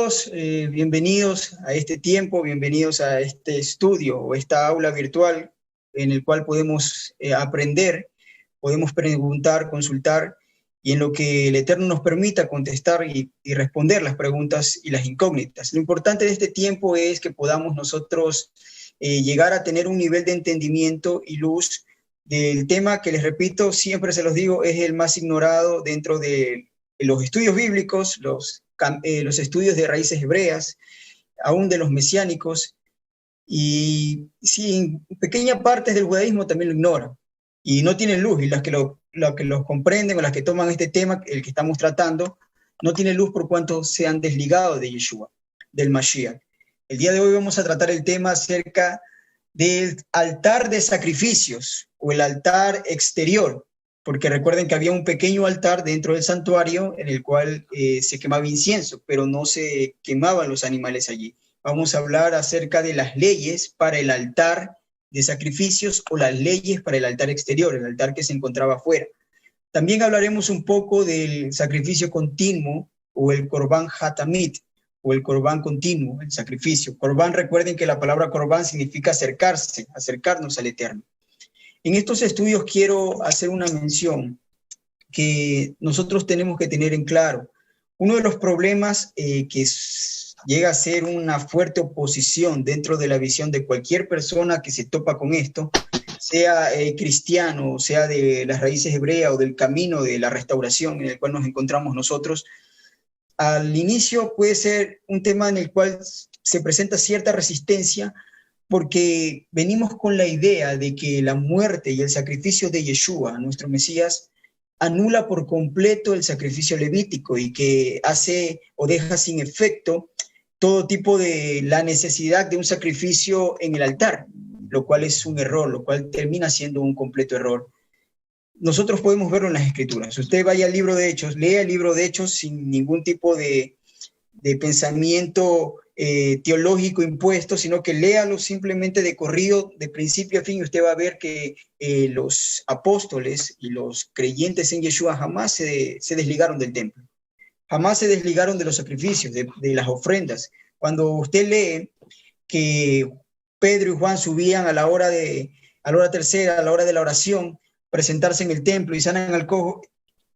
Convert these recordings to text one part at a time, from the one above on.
todos, bienvenidos a este tiempo, bienvenidos a este estudio o esta aula virtual en el cual podemos aprender, podemos preguntar, consultar y en lo que el Eterno nos permita contestar y responder las preguntas y las incógnitas. Lo importante de este tiempo es que podamos nosotros llegar a tener un nivel de entendimiento y luz del tema que, les repito, siempre se los digo, es el más ignorado dentro de los estudios bíblicos, los estudios de raíces hebreas, aún de los mesiánicos, y sí, en pequeña parte del judaísmo también lo ignoran, y no tienen luz, y las que lo comprenden o las que toman este tema, el que estamos tratando, no tienen luz por cuanto se han desligado de Yeshua, del Mashiach. El día de hoy vamos a tratar el tema acerca del altar de sacrificios, o el altar exterior, porque recuerden que había un pequeño altar dentro del santuario en el cual se quemaba incienso, pero no se quemaban los animales allí. Vamos a hablar acerca de las leyes para el altar de sacrificios o las leyes para el altar exterior, el altar que se encontraba afuera. También hablaremos un poco del sacrificio continuo o el Corbán Hatamit, o el Corbán continuo, el sacrificio. Corbán, recuerden que la palabra Corbán significa acercarse, acercarnos al Eterno. En estos estudios quiero hacer una mención que nosotros tenemos que tener en claro. Uno de los problemas que llega a ser una fuerte oposición dentro de la visión de cualquier persona que se topa con esto, sea cristiano, sea de las raíces hebreas o del camino de la restauración en el cual nos encontramos nosotros, al inicio puede ser un tema en el cual se presenta cierta resistencia, porque venimos con la idea de que la muerte y el sacrificio de Yeshua, nuestro Mesías, anula por completo el sacrificio levítico y que hace o deja sin efecto todo tipo de la necesidad de un sacrificio en el altar, lo cual es un error, lo cual termina siendo un completo error. Nosotros podemos verlo en las Escrituras. Usted vaya al libro de Hechos, lea el libro de Hechos sin ningún tipo de pensamiento teológico impuesto, sino que léalo simplemente de corrido, de principio a fin, y usted va a ver que los apóstoles y los creyentes en Yeshua jamás se desligaron del templo, jamás se desligaron de los sacrificios, de las ofrendas. Cuando usted lee que Pedro y Juan subían a la hora tercera, a la hora de la oración, presentarse en el templo y sanan al cojo,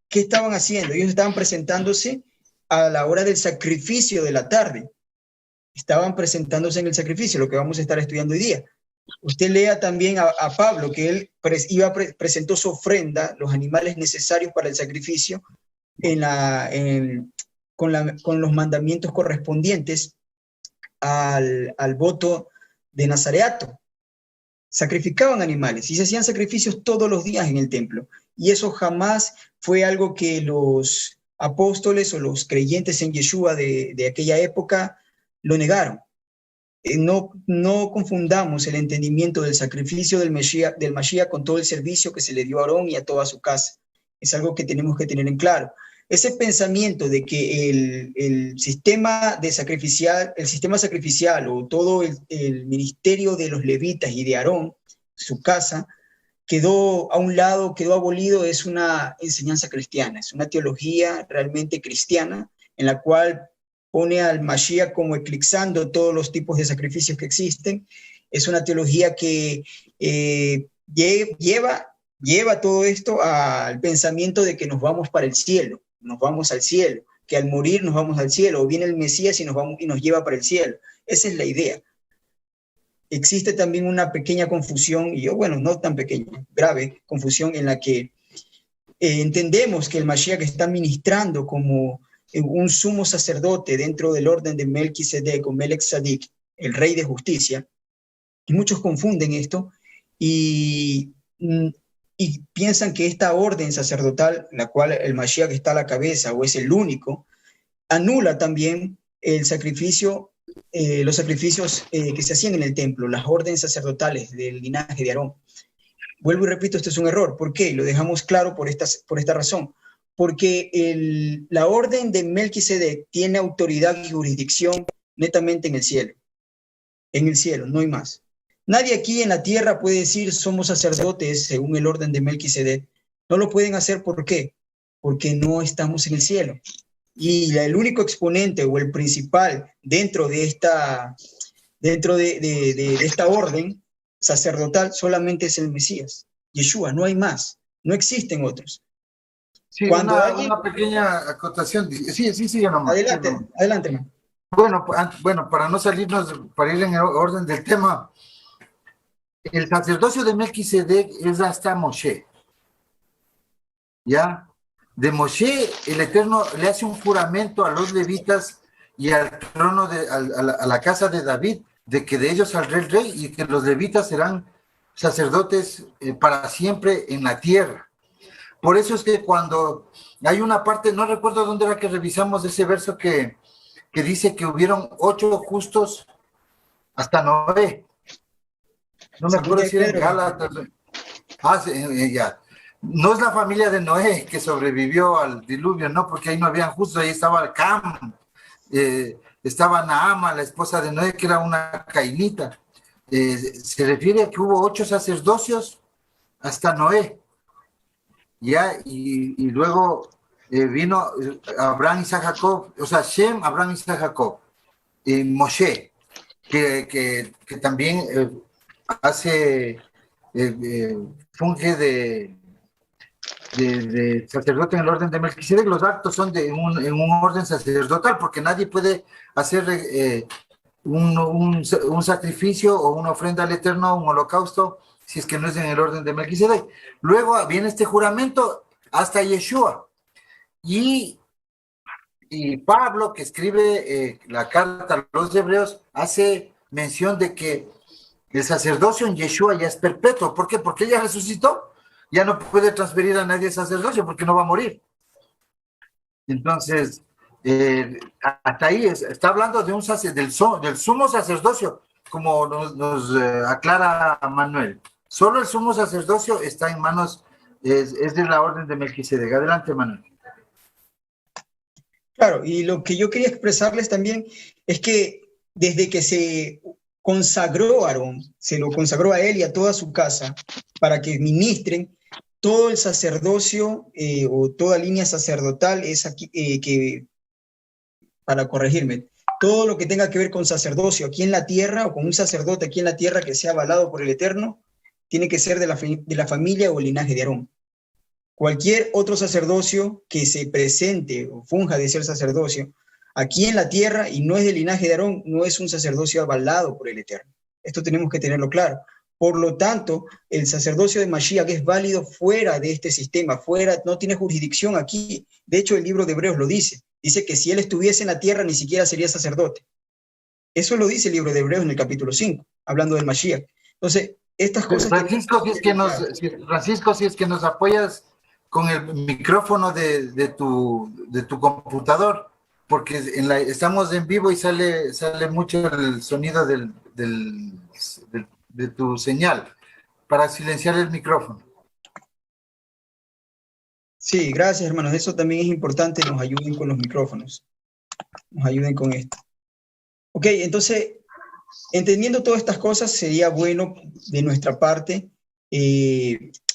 ¿qué estaban haciendo? Ellos estaban presentándose a la hora del sacrificio de la tarde. Estaban presentándose en el sacrificio, lo que vamos a estar estudiando hoy día. Usted lea también a Pablo, que él presentó su ofrenda, los animales necesarios para el sacrificio, con los mandamientos correspondientes al voto de Nazareato. Sacrificaban animales y se hacían sacrificios todos los días en el templo. Y eso jamás fue algo que los apóstoles o los creyentes en Yeshua de aquella época lo negaron. No confundamos el entendimiento del sacrificio del Mashiach con todo el servicio que se le dio a Aarón y a toda su casa. Es algo que tenemos que tener en claro. Ese pensamiento de que el sistema sacrificial o todo el ministerio de los levitas y de Aarón, su casa, quedó a un lado, quedó abolido, es una enseñanza cristiana, es una teología realmente cristiana en la cual pone al Mashiach como eclipsando todos los tipos de sacrificios que existen. Es una teología que lleva todo esto al pensamiento de que nos vamos para el cielo, nos vamos al cielo, que al morir nos vamos al cielo, o viene el Mesías y nos lleva para el cielo. Esa es la idea. Existe también una pequeña confusión, no tan pequeña, grave confusión en la que entendemos que el Mashiach está ministrando como un sumo sacerdote dentro del orden de Melquisedec o Melech Tzadik, el rey de justicia, y muchos confunden esto y piensan que esta orden sacerdotal, la cual el Mashiach está a la cabeza o es el único, anula también el sacrificio, los sacrificios que se hacían en el templo, las órdenes sacerdotales del linaje de Aarón. Vuelvo y repito, esto es un error. ¿Por qué? Lo dejamos claro por esta razón. Porque la orden de Melquisedec tiene autoridad y jurisdicción netamente en el cielo, no hay más. Nadie aquí en la tierra puede decir somos sacerdotes según el orden de Melquisedec. No lo pueden hacer, ¿por qué? Porque no estamos en el cielo. Y el único exponente o el principal dentro de esta orden sacerdotal solamente es el Mesías, Yeshua, no hay más, no existen otros. Sí, Cuando alguien... una pequeña acotación. Sí, sí, sigue nomás. Sigue Adelante, nomás. adelante, hermano. Bueno, para no salirnos, para ir en el orden del tema, el sacerdocio de Melquisedec es hasta Moshe, ¿ya? De Moshe, el Eterno le hace un juramento a los levitas y al trono a la casa de David, de que de ellos saldrá el rey y que los levitas serán sacerdotes para siempre en la tierra. Por eso es que cuando hay una parte, no recuerdo dónde era que revisamos ese verso que dice que hubieron 8 justos hasta Noé. No me Segunda acuerdo de si era en Pedro. Gálatas. Sí, ya. No es la familia de Noé que sobrevivió al diluvio, no, porque ahí no habían justos, ahí estaba Cam, estaba Naama, la esposa de Noé, que era una cainita. Se refiere a que hubo 8 sacerdocios hasta Noé, ya, y luego vino Abraham, Isaac, Jacob, o sea, Shem, Abraham, Isaac, Jacob, y Moshe, que también hace, funge de sacerdote en el orden de Melquisedec. Los actos son en un orden sacerdotal, porque nadie puede hacer un sacrificio o una ofrenda al Eterno, un holocausto, si es que no es en el orden de Melquisedec. Luego viene este juramento hasta Yeshua. Y Pablo, que escribe la carta a los hebreos, hace mención de que el sacerdocio en Yeshua ya es perpetuo. ¿Por qué? Porque ella resucitó. Ya no puede transferir a nadie el sacerdocio porque no va a morir. Entonces, hasta ahí está hablando de del sumo sacerdocio, como nos aclara Manuel. Solo el sumo sacerdocio está en manos, es de la orden de Melquisedec. Adelante, Manuel. Claro, y lo que yo quería expresarles también es que desde que se consagró a Aarón, se lo consagró a él y a toda su casa para que ministren, todo el sacerdocio o toda línea sacerdotal es aquí, para corregirme, todo lo que tenga que ver con sacerdocio aquí en la tierra o con un sacerdote aquí en la tierra que sea avalado por el Eterno, tiene que ser de la familia o linaje de Aarón. Cualquier otro sacerdocio que se presente o funja de ser sacerdocio aquí en la tierra y no es del linaje de Aarón, no es un sacerdocio avalado por el Eterno. Esto tenemos que tenerlo claro. Por lo tanto, el sacerdocio de Mashiach es válido fuera de este sistema, fuera, no tiene jurisdicción aquí. De hecho, el libro de Hebreos lo dice. Dice que si él estuviese en la tierra ni siquiera sería sacerdote. Eso lo dice el libro de Hebreos en el capítulo 5, hablando del Mashiach. Entonces, estas cosas... Francisco, si es que nos apoyas con el micrófono de tu computador, porque estamos en vivo y sale mucho el sonido de tu señal, para silenciar el micrófono. Sí, gracias, hermanos. Eso también es importante, nos ayuden con los micrófonos, nos ayuden con esto. Ok, entonces, entendiendo todas estas cosas, sería bueno de nuestra parte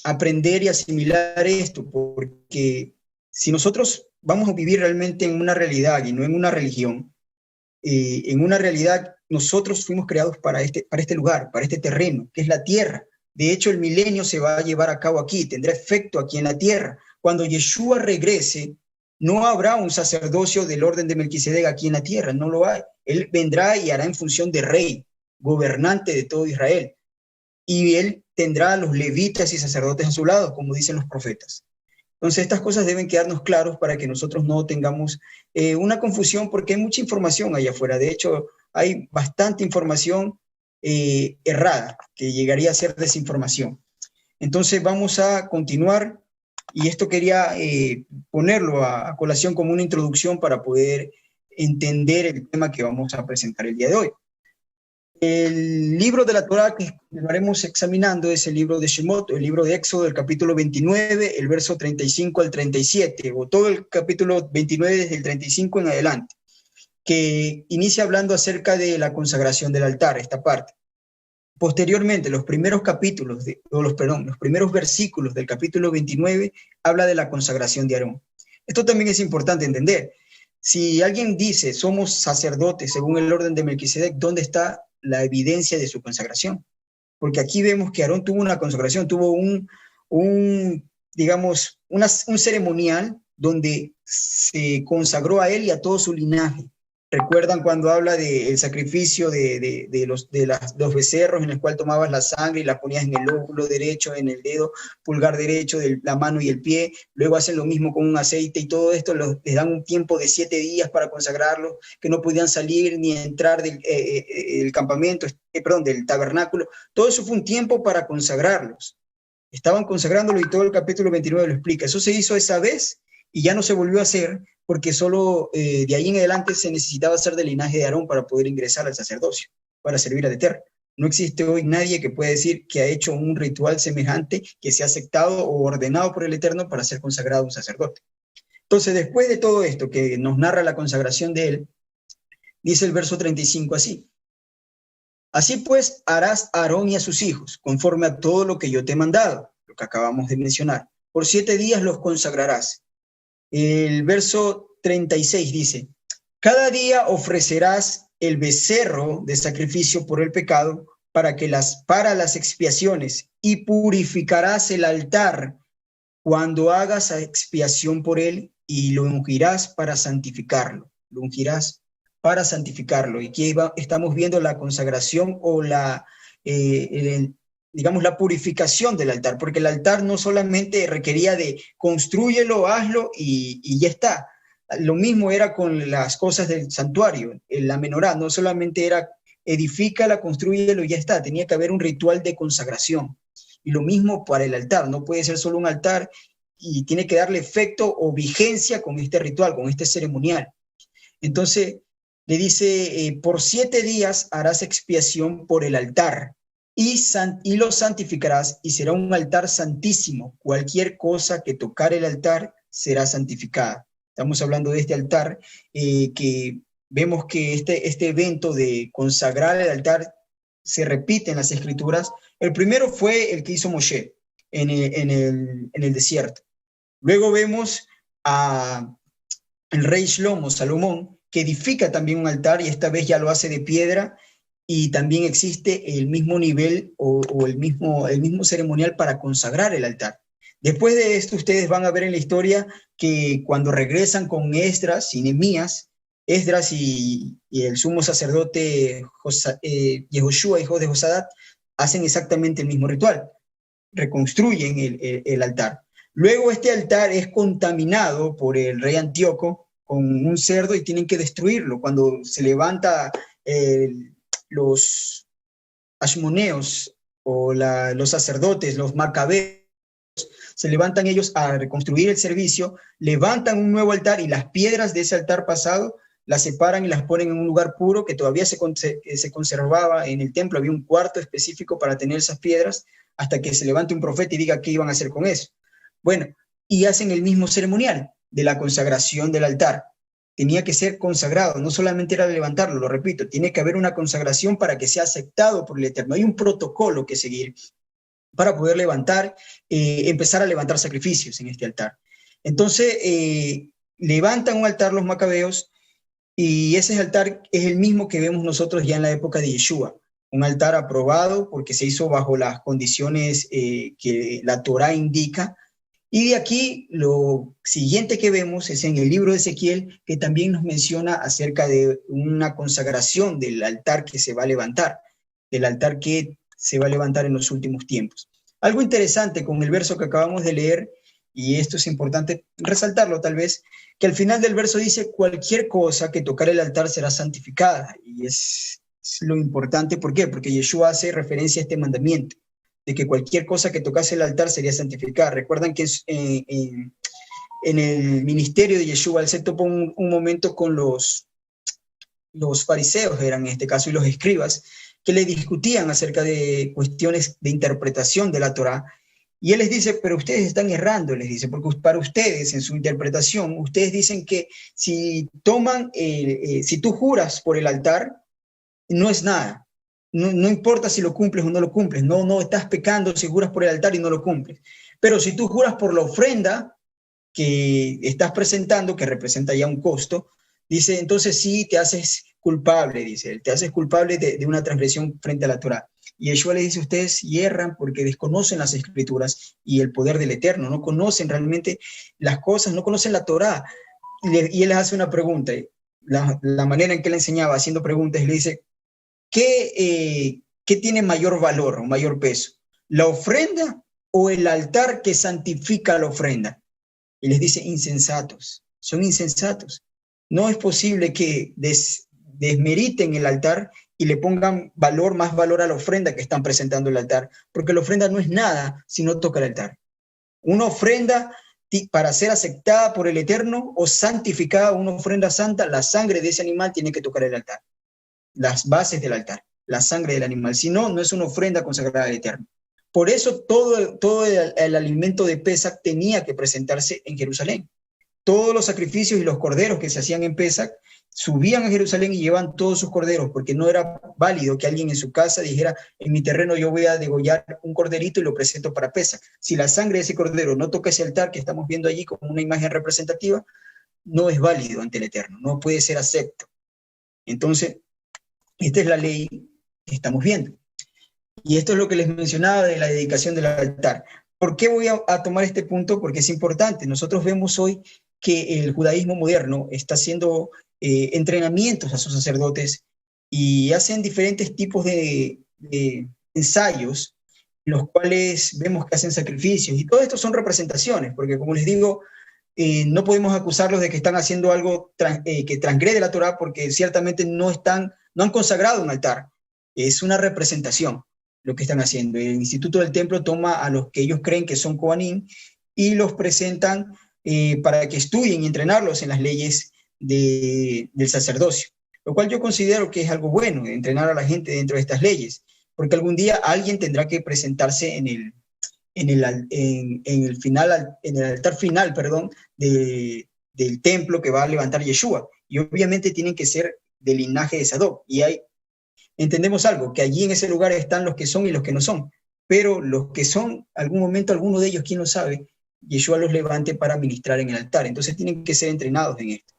aprender y asimilar esto, porque si nosotros vamos a vivir realmente en una realidad y no en una religión, en una realidad, nosotros fuimos creados para este lugar, para este terreno, que es la tierra. De hecho, el milenio se va a llevar a cabo aquí, tendrá efecto aquí en la tierra. Cuando Yeshua regrese, no habrá un sacerdocio del orden de Melquisedec aquí en la tierra, no lo hay. Él vendrá y hará en función de rey, gobernante de todo Israel. Y él tendrá a los levitas y sacerdotes a su lado, como dicen los profetas. Entonces, estas cosas deben quedarnos claros para que nosotros no tengamos una confusión, porque hay mucha información allá afuera. De hecho, hay bastante información errada, que llegaría a ser desinformación. Entonces, vamos a continuar, y esto quería ponerlo a colación como una introducción para poder entender el tema que vamos a presentar el día de hoy. El libro de la Torá que lo haremos examinando es el libro de Shemot, el libro de Éxodo, el capítulo 29, el verso 35 al 37, o todo el capítulo 29 desde el 35 en adelante, que inicia hablando acerca de la consagración del altar, esta parte. Posteriormente, los primeros versículos del capítulo 29 habla de la consagración de Aarón. Esto también es importante entender. Si alguien dice, somos sacerdotes según el orden de Melquisedec, ¿dónde está la evidencia de su consagración? Porque aquí vemos que Aarón tuvo una consagración, tuvo digamos, un ceremonial donde se consagró a él y a todo su linaje. ¿Recuerdan cuando habla del sacrificio de los becerros, en el cual tomabas la sangre y la ponías en el óvulo derecho, en el dedo pulgar derecho de la mano y el pie? Luego hacen lo mismo con un aceite, y todo esto les dan un tiempo de 7 días para consagrarlos, que no podían salir ni entrar del campamento, perdón, del tabernáculo. Todo eso fue un tiempo para consagrarlos. Estaban consagrándolo, y todo el capítulo 29 lo explica. Eso se hizo esa vez y ya no se volvió a hacer, porque solo de ahí en adelante se necesitaba ser del linaje de Aarón para poder ingresar al sacerdocio, para servir al Eterno. No existe hoy nadie que pueda decir que ha hecho un ritual semejante, que sea aceptado o ordenado por el Eterno para ser consagrado un sacerdote. Entonces, después de todo esto que nos narra la consagración de él, dice el verso 35 así: así pues harás a Aarón y a sus hijos, conforme a todo lo que yo te he mandado, lo que acabamos de mencionar. Por 7 días los consagrarás. El verso 36 dice: cada día ofrecerás el becerro de sacrificio por el pecado para las expiaciones, y purificarás el altar cuando hagas expiación por él, y lo ungirás para santificarlo. Lo ungirás para santificarlo. Y aquí estamos viendo la consagración o digamos, la purificación del altar, porque el altar no solamente requería de constrúyelo, hazlo y ya está. Lo mismo era con las cosas del santuario, la menorá, no solamente era edifícala, constrúyelo y ya está, tenía que haber un ritual de consagración. Y lo mismo para el altar, no puede ser solo un altar, y tiene que darle efecto o vigencia con este ritual, con este ceremonial. Entonces le dice, por 7 días harás expiación por el altar, y lo santificarás, y será un altar santísimo. Cualquier cosa que tocar el altar será santificada. Estamos hablando de este altar, que vemos que este evento de consagrar el altar se repite en las Escrituras. El primero fue el que hizo Moshe en el desierto. Luego vemos a el rey Shlomo, Salomón, que edifica también un altar, y esta vez ya lo hace de piedra, y también existe el mismo nivel o el mismo ceremonial para consagrar el altar. Después de esto, ustedes van a ver en la historia que cuando regresan con Esdras y Nehemías, Esdras y el sumo sacerdote Yehoshua, hijo de Josadat, hacen exactamente el mismo ritual, reconstruyen el altar. Luego este altar es contaminado por el rey Antíoco con un cerdo, y tienen que destruirlo. Cuando se levanta los ashmoneos o los sacerdotes, los macabeos, se levantan ellos a reconstruir el servicio, levantan un nuevo altar, y las piedras de ese altar pasado las separan y las ponen en un lugar puro que todavía se conservaba en el templo. Había un cuarto específico para tener esas piedras, hasta que se levante un profeta y diga qué iban a hacer con eso. Bueno, y hacen el mismo ceremonial de la consagración del altar. Tenía que ser consagrado, no solamente era levantarlo, lo repito, tiene que haber una consagración para que sea aceptado por el Eterno. Hay un protocolo que seguir para poder empezar a levantar sacrificios en este altar. Entonces, levantan un altar los macabeos, y ese altar es el mismo que vemos nosotros ya en la época de Yeshua. Un altar aprobado porque se hizo bajo las condiciones que la Torá indica. Y de aquí lo siguiente que vemos es en el libro de Ezequiel, que también nos menciona acerca de una consagración del altar que se va a levantar, del altar que se va a levantar en los últimos tiempos. Algo interesante con el verso que acabamos de leer, y esto es importante resaltarlo tal vez, que al final del verso dice: cualquier cosa que tocar el altar será santificada. Y es lo importante. ¿Por qué? Porque Yeshua hace referencia a este mandamiento, de que cualquier cosa que tocase el altar sería santificada. Recuerdan que en el ministerio de Yeshua, él se topó un momento con los fariseos, eran en este caso, y los escribas, que le discutían acerca de cuestiones de interpretación de la Torá. Y él les dice: pero ustedes están errando, les dice, porque para ustedes, en su interpretación, ustedes dicen que si tú juras por el altar, no es nada. No importa si lo cumples o no lo cumples, no estás pecando si juras por el altar y no lo cumples. Pero si tú juras por la ofrenda que estás presentando, que representa ya un costo, Dice, entonces sí te haces culpable, dice, te haces culpable de una transgresión frente a la Torá. Y Yeshua le dice, ustedes hierran porque desconocen las escrituras y el poder del Eterno, no conocen realmente las cosas, no conocen la Torá. Y él les hace una pregunta, la manera en que le enseñaba, haciendo preguntas, le dice, ¿qué tiene mayor valor o mayor peso? ¿La ofrenda o el altar que santifica la ofrenda? Y les dice, insensatos, son insensatos. No es posible que desmeriten el altar y le pongan más valor a la ofrenda que están presentando el altar, porque la ofrenda no es nada si no toca el altar. Una ofrenda para ser aceptada por el Eterno o santificada, una ofrenda santa, la sangre de ese animal tiene que tocar el altar, las bases del altar, la sangre del animal. Si no, no es una ofrenda consagrada al Eterno. Por eso todo el alimento de Pesach tenía que presentarse en Jerusalén. Todos los sacrificios y los corderos que se hacían en Pesach subían a Jerusalén y llevaban todos sus corderos, porque no era válido que alguien en su casa dijera, en mi terreno yo voy a degollar un corderito y lo presento para Pesach. Si la sangre de ese cordero no toca ese altar que estamos viendo allí como una imagen representativa, no es válido ante el Eterno, no puede ser acepto. Entonces, esta es la ley que estamos viendo. Y esto es lo que les mencionaba de la dedicación del altar. ¿Por qué voy a tomar este punto? Porque es importante. Nosotros vemos hoy que el judaísmo moderno está haciendo entrenamientos a sus sacerdotes y hacen diferentes tipos de ensayos, en los cuales vemos que hacen sacrificios. Y todo esto son representaciones, porque como les digo, no podemos acusarlos de que están haciendo algo que transgrede la Torá, porque ciertamente no han consagrado un altar. Es una representación lo que están haciendo. El Instituto del Templo toma a los que ellos creen que son Kohanim y los presentan para que estudien y entrenarlos en las leyes del sacerdocio, lo cual yo considero que es algo bueno, entrenar a la gente dentro de estas leyes, porque algún día alguien tendrá que presentarse en el altar final, del templo que va a levantar Yeshua, y obviamente tienen que ser del linaje de Sadoc, y entendemos algo, que allí en ese lugar están los que son y los que no son, pero los que son, algún momento alguno de ellos, quién lo sabe, Yeshua los levante para ministrar en el altar, entonces tienen que ser entrenados en esto.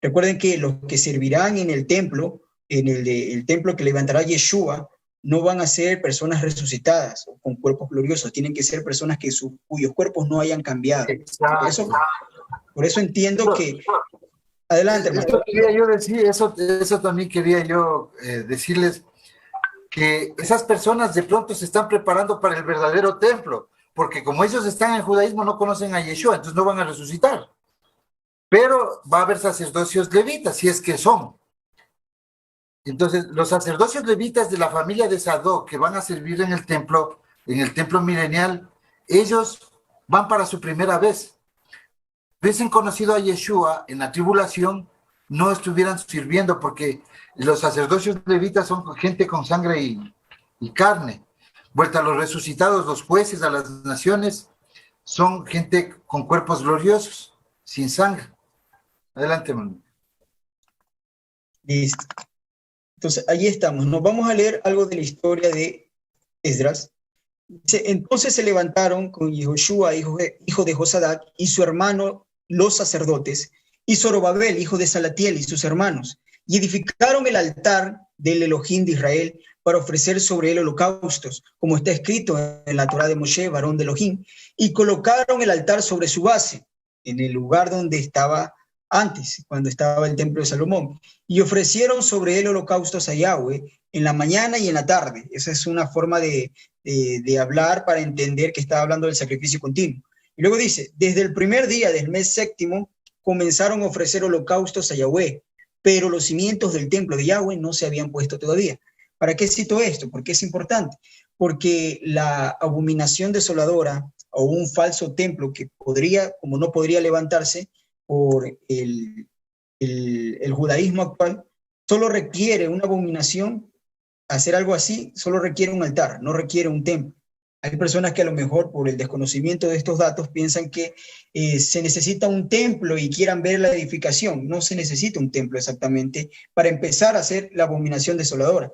Recuerden que los que servirán en el templo, el templo que levantará Yeshua, no van a ser personas resucitadas o con cuerpos gloriosos, tienen que ser personas cuyos cuerpos no hayan cambiado. Por eso entiendo que... Adelante, hermano. Eso quería yo decir, eso también quería yo decirles, que esas personas de pronto se están preparando para el verdadero templo, porque como ellos están en judaísmo no conocen a Yeshua, entonces no van a resucitar. Pero va a haber sacerdocios levitas, si es que son. Entonces, los sacerdocios levitas de la familia de Sadoc que van a servir en el templo milenial, ellos van para su primera vez. Hubiesen conocido a Yeshua en la tribulación, no estuvieran sirviendo, porque los sacerdocios levitas son gente con sangre y carne. Vuelta a los resucitados, los jueces a las naciones, son gente con cuerpos gloriosos, sin sangre. Adelante, hermano. Listo. Entonces, allí estamos. Nos vamos a leer algo de la historia de Esdras. Dice, entonces se levantaron con Yehoshua, hijo de Josadac, y su hermano, los sacerdotes, y Zorobabel, hijo de Salatiel, y sus hermanos, y edificaron el altar del Elohim de Israel para ofrecer sobre él holocaustos, como está escrito en la Torá de Moshe, varón de Elohim, y colocaron el altar sobre su base, en el lugar donde estaba antes, cuando estaba el templo de Salomón, y ofrecieron sobre él holocaustos a Yahweh en la mañana y en la tarde. Esa es una forma de hablar para entender que está hablando del sacrificio continuo. Y luego dice, desde el primer día del mes séptimo comenzaron a ofrecer holocaustos a Yahweh, pero los cimientos del templo de Yahweh no se habían puesto todavía. ¿Para qué cito esto? Porque es importante. Porque la abominación desoladora o un falso templo que como no podría levantarse por el judaísmo actual, solo requiere una abominación. Hacer algo así solo requiere un altar, no requiere un templo. Hay personas que a lo mejor por el desconocimiento de estos datos piensan que se necesita un templo y quieran ver la edificación. No se necesita un templo exactamente para empezar a hacer la abominación desoladora.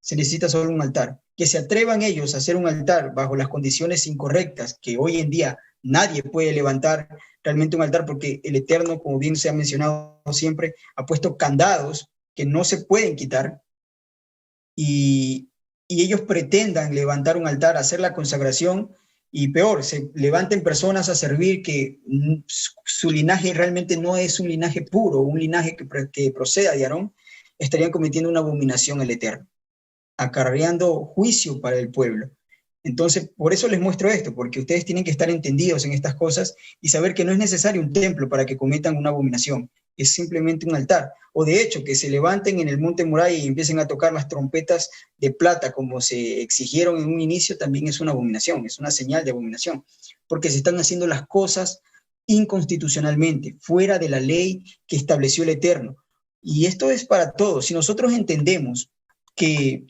se necesita solo un altar. Que se atrevan ellos a hacer un altar bajo las condiciones incorrectas, que hoy en día nadie puede levantar realmente un altar, porque el Eterno, como bien se ha mencionado siempre, ha puesto candados que no se pueden quitar, y ellos pretendan levantar un altar, hacer la consagración, y peor, se levanten personas a servir que su linaje realmente no es un linaje puro, un linaje que proceda de Aarón, estarían cometiendo una abominación al Eterno, acarreando juicio para el pueblo. Entonces, por eso les muestro esto, porque ustedes tienen que estar entendidos en estas cosas y saber que no es necesario un templo para que cometan una abominación, es simplemente un altar. O de hecho, que se levanten en el monte Moriah y empiecen a tocar las trompetas de plata como se exigieron en un inicio, también es una abominación, es una señal de abominación, porque se están haciendo las cosas inconstitucionalmente, fuera de la ley que estableció el Eterno. Y esto es para todos. Si nosotros entendemos que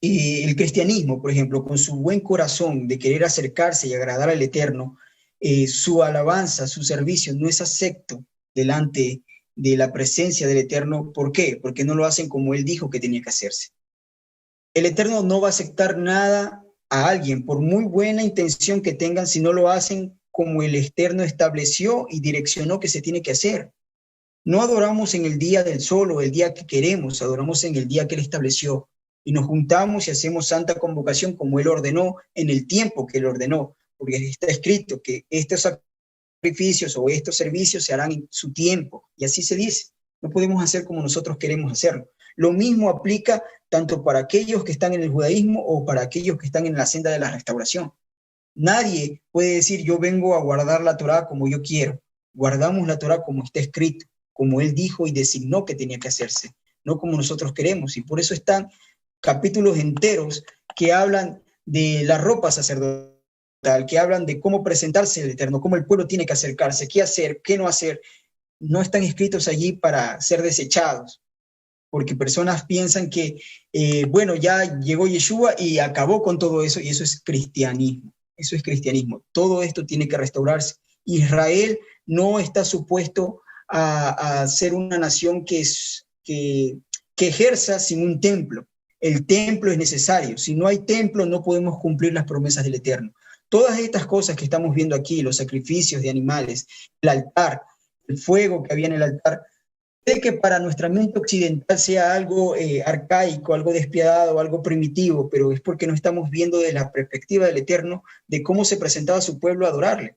el cristianismo, por ejemplo, con su buen corazón de querer acercarse y agradar al Eterno, su alabanza, su servicio no es acepto delante de la presencia del Eterno. ¿Por qué? Porque no lo hacen como Él dijo que tenía que hacerse. El Eterno no va a aceptar nada a alguien, por muy buena intención que tengan, si no lo hacen como el Eterno estableció y direccionó que se tiene que hacer. No adoramos en el día del sol o el día que queremos, adoramos en el día que Él estableció. Y nos juntamos y hacemos santa convocación como Él ordenó, en el tiempo que Él ordenó, porque está escrito que estos sacrificios o estos servicios se harán en su tiempo, y así se dice. No podemos hacer como nosotros queremos hacerlo. Lo mismo aplica tanto para aquellos que están en el judaísmo o para aquellos que están en la senda de la restauración. Nadie puede decir yo vengo a guardar la Torá como yo quiero. Guardamos la Torá como está escrito, como Él dijo y designó que tenía que hacerse, no como nosotros queremos. Y por eso están capítulos enteros que hablan de la ropa sacerdotal, que hablan de cómo presentarse al Eterno, cómo el pueblo tiene que acercarse, qué hacer, qué no hacer. No están escritos allí para ser desechados, porque personas piensan que, bueno, ya llegó Yeshua y acabó con todo eso, y eso es cristianismo. Eso es cristianismo. Todo esto tiene que restaurarse. Israel no está supuesto a ser una nación que ejerza sin un templo. El templo es necesario. Si no hay templo, no podemos cumplir las promesas del Eterno. Todas estas cosas que estamos viendo aquí, los sacrificios de animales, el altar, el fuego que había en el altar, puede que para nuestra mente occidental sea algo arcaico, algo despiadado, algo primitivo, pero es porque no estamos viendo de la perspectiva del Eterno de cómo se presentaba su pueblo a adorarle.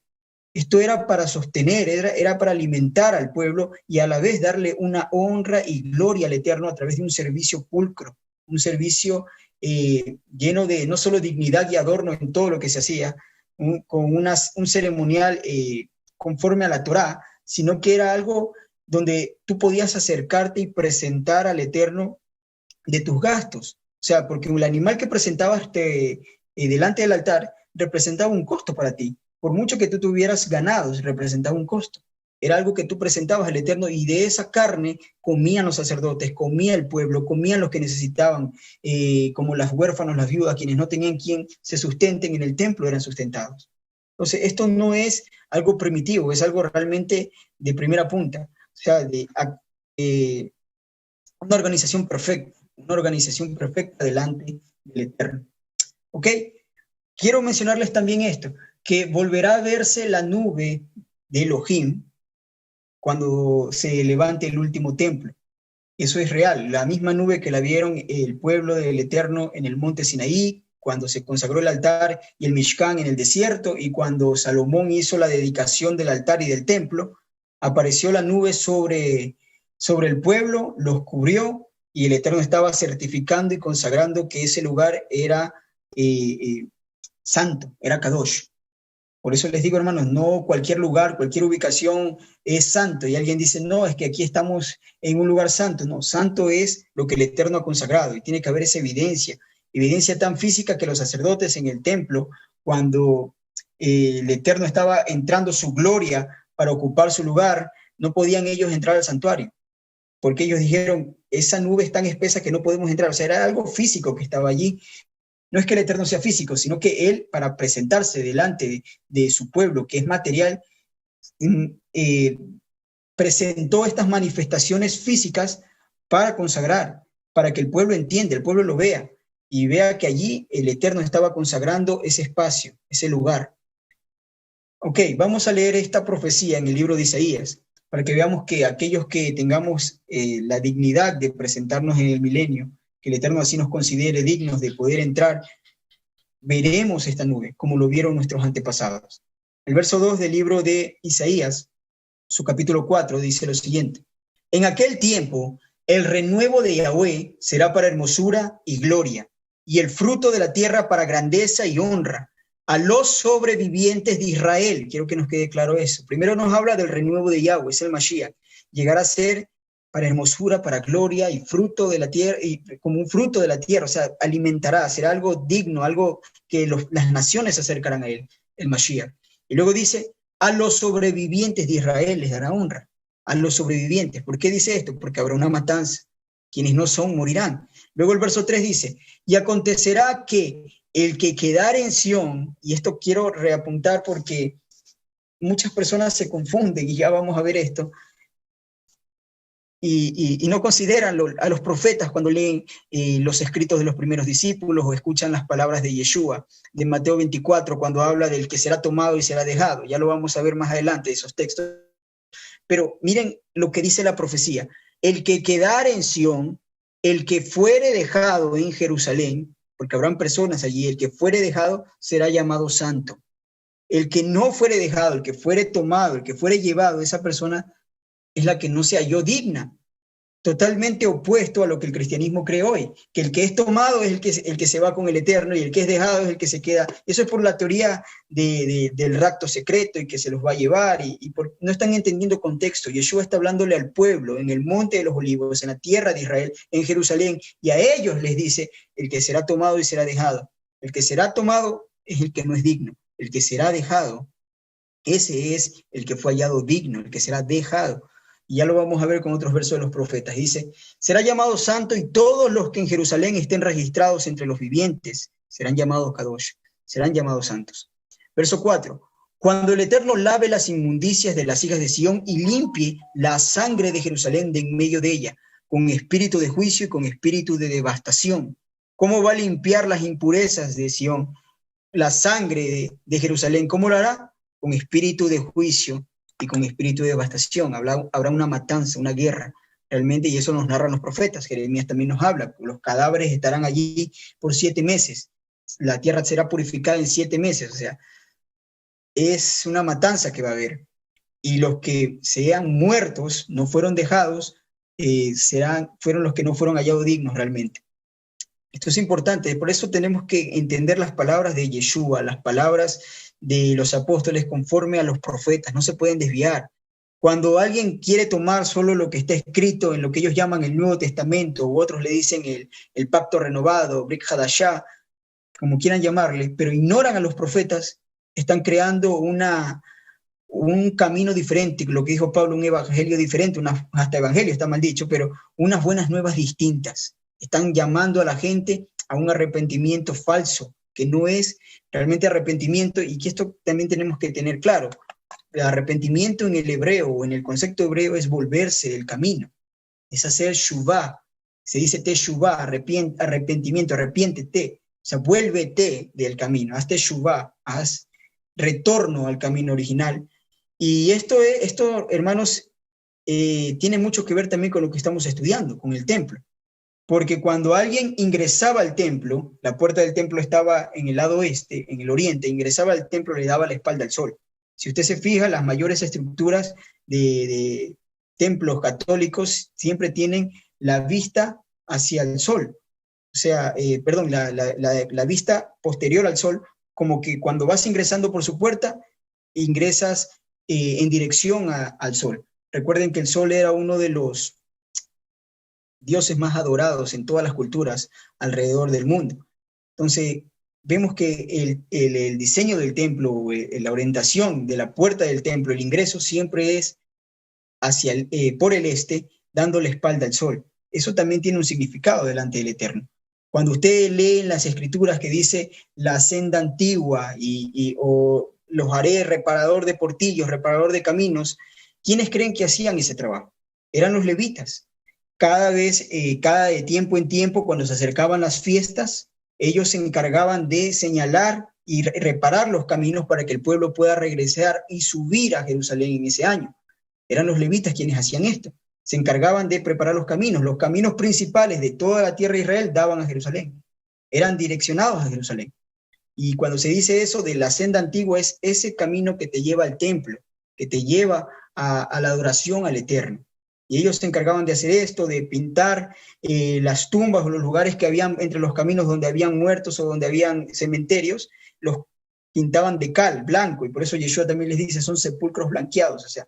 Esto era para sostener, era para alimentar al pueblo y a la vez darle una honra y gloria al Eterno a través de un servicio pulcro, un servicio lleno de no solo dignidad y adorno en todo lo que se hacía, con un ceremonial conforme a la Torá, sino que era algo donde tú podías acercarte y presentar al Eterno de tus gastos. O sea, porque el animal que presentabas delante del altar representaba un costo para ti. Por mucho que tú tuvieras ganados, representaba un costo. Era algo que tú presentabas al Eterno, y de esa carne comían los sacerdotes, comía el pueblo, comían los que necesitaban, como las huérfanos, las viudas, quienes no tenían quien se sustenten en el templo, eran sustentados. Entonces, esto no es algo primitivo, es algo realmente de primera punta. O sea, una organización perfecta delante del Eterno. ¿Ok? Quiero mencionarles también esto, que volverá a verse la nube de Elohim cuando se levante el último templo. Eso es real, la misma nube que la vieron el pueblo del Eterno en el monte Sinaí, cuando se consagró el altar y el Mishkan en el desierto, y cuando Salomón hizo la dedicación del altar y del templo, apareció la nube sobre el pueblo, los cubrió, y el Eterno estaba certificando y consagrando que ese lugar era santo, era Kadosh. Por eso les digo, hermanos, no cualquier lugar, cualquier ubicación es santo. Y alguien dice, no, es que aquí estamos en un lugar santo. No, santo es lo que el Eterno ha consagrado, y tiene que haber esa evidencia tan física que los sacerdotes en el templo, cuando el Eterno estaba entrando su gloria para ocupar su lugar, no podían ellos entrar al santuario, porque ellos dijeron, esa nube es tan espesa que no podemos entrar. O sea, era algo físico que estaba allí. No es que el Eterno sea físico, sino que Él, para presentarse delante de su pueblo, que es material, presentó estas manifestaciones físicas para consagrar. para que el pueblo entienda, el pueblo lo vea, y vea que allí el Eterno estaba consagrando ese espacio, ese lugar. Ok, vamos a leer esta profecía en el libro de Isaías, para que veamos que aquellos que tengamos la dignidad de presentarnos en el milenio, que el Eterno así nos considere dignos de poder entrar, veremos esta nube, como lo vieron nuestros antepasados. El verso 2 del libro de Isaías, su capítulo 4, dice lo siguiente: en aquel tiempo, el renuevo de Yahweh será para hermosura y gloria, y el fruto de la tierra para grandeza y honra, a los sobrevivientes de Israel. Quiero que nos quede claro eso. Primero nos habla del renuevo de Yahweh, es el Mashiach. Llegará a ser para hermosura, para gloria y fruto de la tierra, y como un fruto de la tierra, o sea, alimentará, será algo digno, algo que las naciones se acercarán a él, el Mashiach. Y luego dice, a los sobrevivientes de Israel les dará honra, a los sobrevivientes. ¿Por qué dice esto? Porque habrá una matanza. Quienes no son morirán. Luego el verso 3 dice, y acontecerá que el que quedare en Sión, y esto quiero reapuntar porque muchas personas se confunden, y ya vamos a ver esto, y no consideran a los profetas cuando leen los escritos de los primeros discípulos o escuchan las palabras de Yeshua, de Mateo 24, cuando habla del que será tomado y será dejado. Ya lo vamos a ver más adelante, esos textos. Pero miren lo que dice la profecía. El que quedare en Sión, el que fuere dejado en Jerusalén, porque habrán personas allí, el que fuere dejado será llamado santo. El que no fuere dejado, el que fuere tomado, el que fuere llevado, esa persona es la que no se halló digna. Totalmente opuesto a lo que el cristianismo cree hoy, que el que es tomado es el que se va con el Eterno y el que es dejado es el que se queda. Eso es por la teoría del rapto secreto y que se los va a llevar, no están entendiendo contexto. Yeshua está hablándole al pueblo en el monte de los olivos, en la tierra de Israel, en Jerusalén, y a ellos les dice, el que será tomado y será dejado. El que será tomado es el que no es digno, el que será dejado, ese es el que fue hallado digno, el que será dejado. Y ya lo vamos a ver con otros versos de los profetas. Dice, será llamado santo y todos los que en Jerusalén estén registrados entre los vivientes serán llamados Kadosh, serán llamados santos. Verso 4, cuando el Eterno lave las inmundicias de las hijas de Sión y limpie la sangre de Jerusalén de en medio de ella, con espíritu de juicio y con espíritu de devastación. ¿Cómo va a limpiar las impurezas de Sión, la sangre de Jerusalén? ¿Cómo lo hará? Con espíritu de juicio y con espíritu de devastación. Habrá una matanza, una guerra, realmente, y eso nos narran los profetas. Jeremías también nos habla, los cadáveres estarán allí por 7 meses, la tierra será purificada en 7 meses, o sea, es una matanza que va a haber, y los que sean muertos, no fueron dejados, fueron los que no fueron hallados dignos realmente. Esto es importante, por eso tenemos que entender las palabras de Yeshua, las palabras de los apóstoles conforme a los profetas, no se pueden desviar. Cuando alguien quiere tomar solo lo que está escrito en lo que ellos llaman el Nuevo Testamento, u otros le dicen el pacto renovado, Brit Hadashah, como quieran llamarle, pero ignoran a los profetas, están creando un camino diferente, lo que dijo Pablo, un evangelio diferente, hasta evangelio está mal dicho, pero unas buenas nuevas distintas. Están llamando a la gente a un arrepentimiento falso, que no es realmente arrepentimiento, y que esto también tenemos que tener claro. El arrepentimiento en el hebreo o en el concepto hebreo es volverse del camino, es hacer shuvah, se dice teshuvah, arrepentimiento, arrepiéntete, o sea, vuélvete del camino, hazte shuvah, haz retorno al camino original. Y esto, hermanos, tiene mucho que ver también con lo que estamos estudiando, con el templo. Porque cuando alguien ingresaba al templo, la puerta del templo estaba en el lado oeste, en el oriente, ingresaba al templo, le daba la espalda al sol. Si usted se fija, las mayores estructuras de templos católicos siempre tienen la vista hacia el sol. O sea, la vista posterior al sol, como que cuando vas ingresando por su puerta, ingresas en dirección al sol. Recuerden que el sol era uno de los dioses más adorados en todas las culturas alrededor del mundo. Entonces, vemos que el diseño del templo, la orientación de la puerta del templo, el ingreso siempre es por el este, dando la espalda al sol. Eso también tiene un significado delante del Eterno. Cuando usted lee en las escrituras que dice la senda antigua o los haré reparador de portillos, reparador de caminos, ¿quiénes creen que hacían ese trabajo? Eran los levitas. cada de tiempo en tiempo, cuando se acercaban las fiestas, ellos se encargaban de señalar y reparar los caminos para que el pueblo pueda regresar y subir a Jerusalén en ese año. Eran los levitas quienes hacían esto. Se encargaban de preparar los caminos principales de toda la tierra de Israel daban a Jerusalén, eran direccionados a Jerusalén. Y cuando se dice eso de la senda antigua, es ese camino que te lleva al templo, que te lleva a la adoración al Eterno. Y ellos se encargaban de hacer esto, de pintar las tumbas o los lugares que habían entre los caminos donde habían muertos o donde habían cementerios, los pintaban de cal, blanco, y por eso Yeshua también les dice, son sepulcros blanqueados, o sea,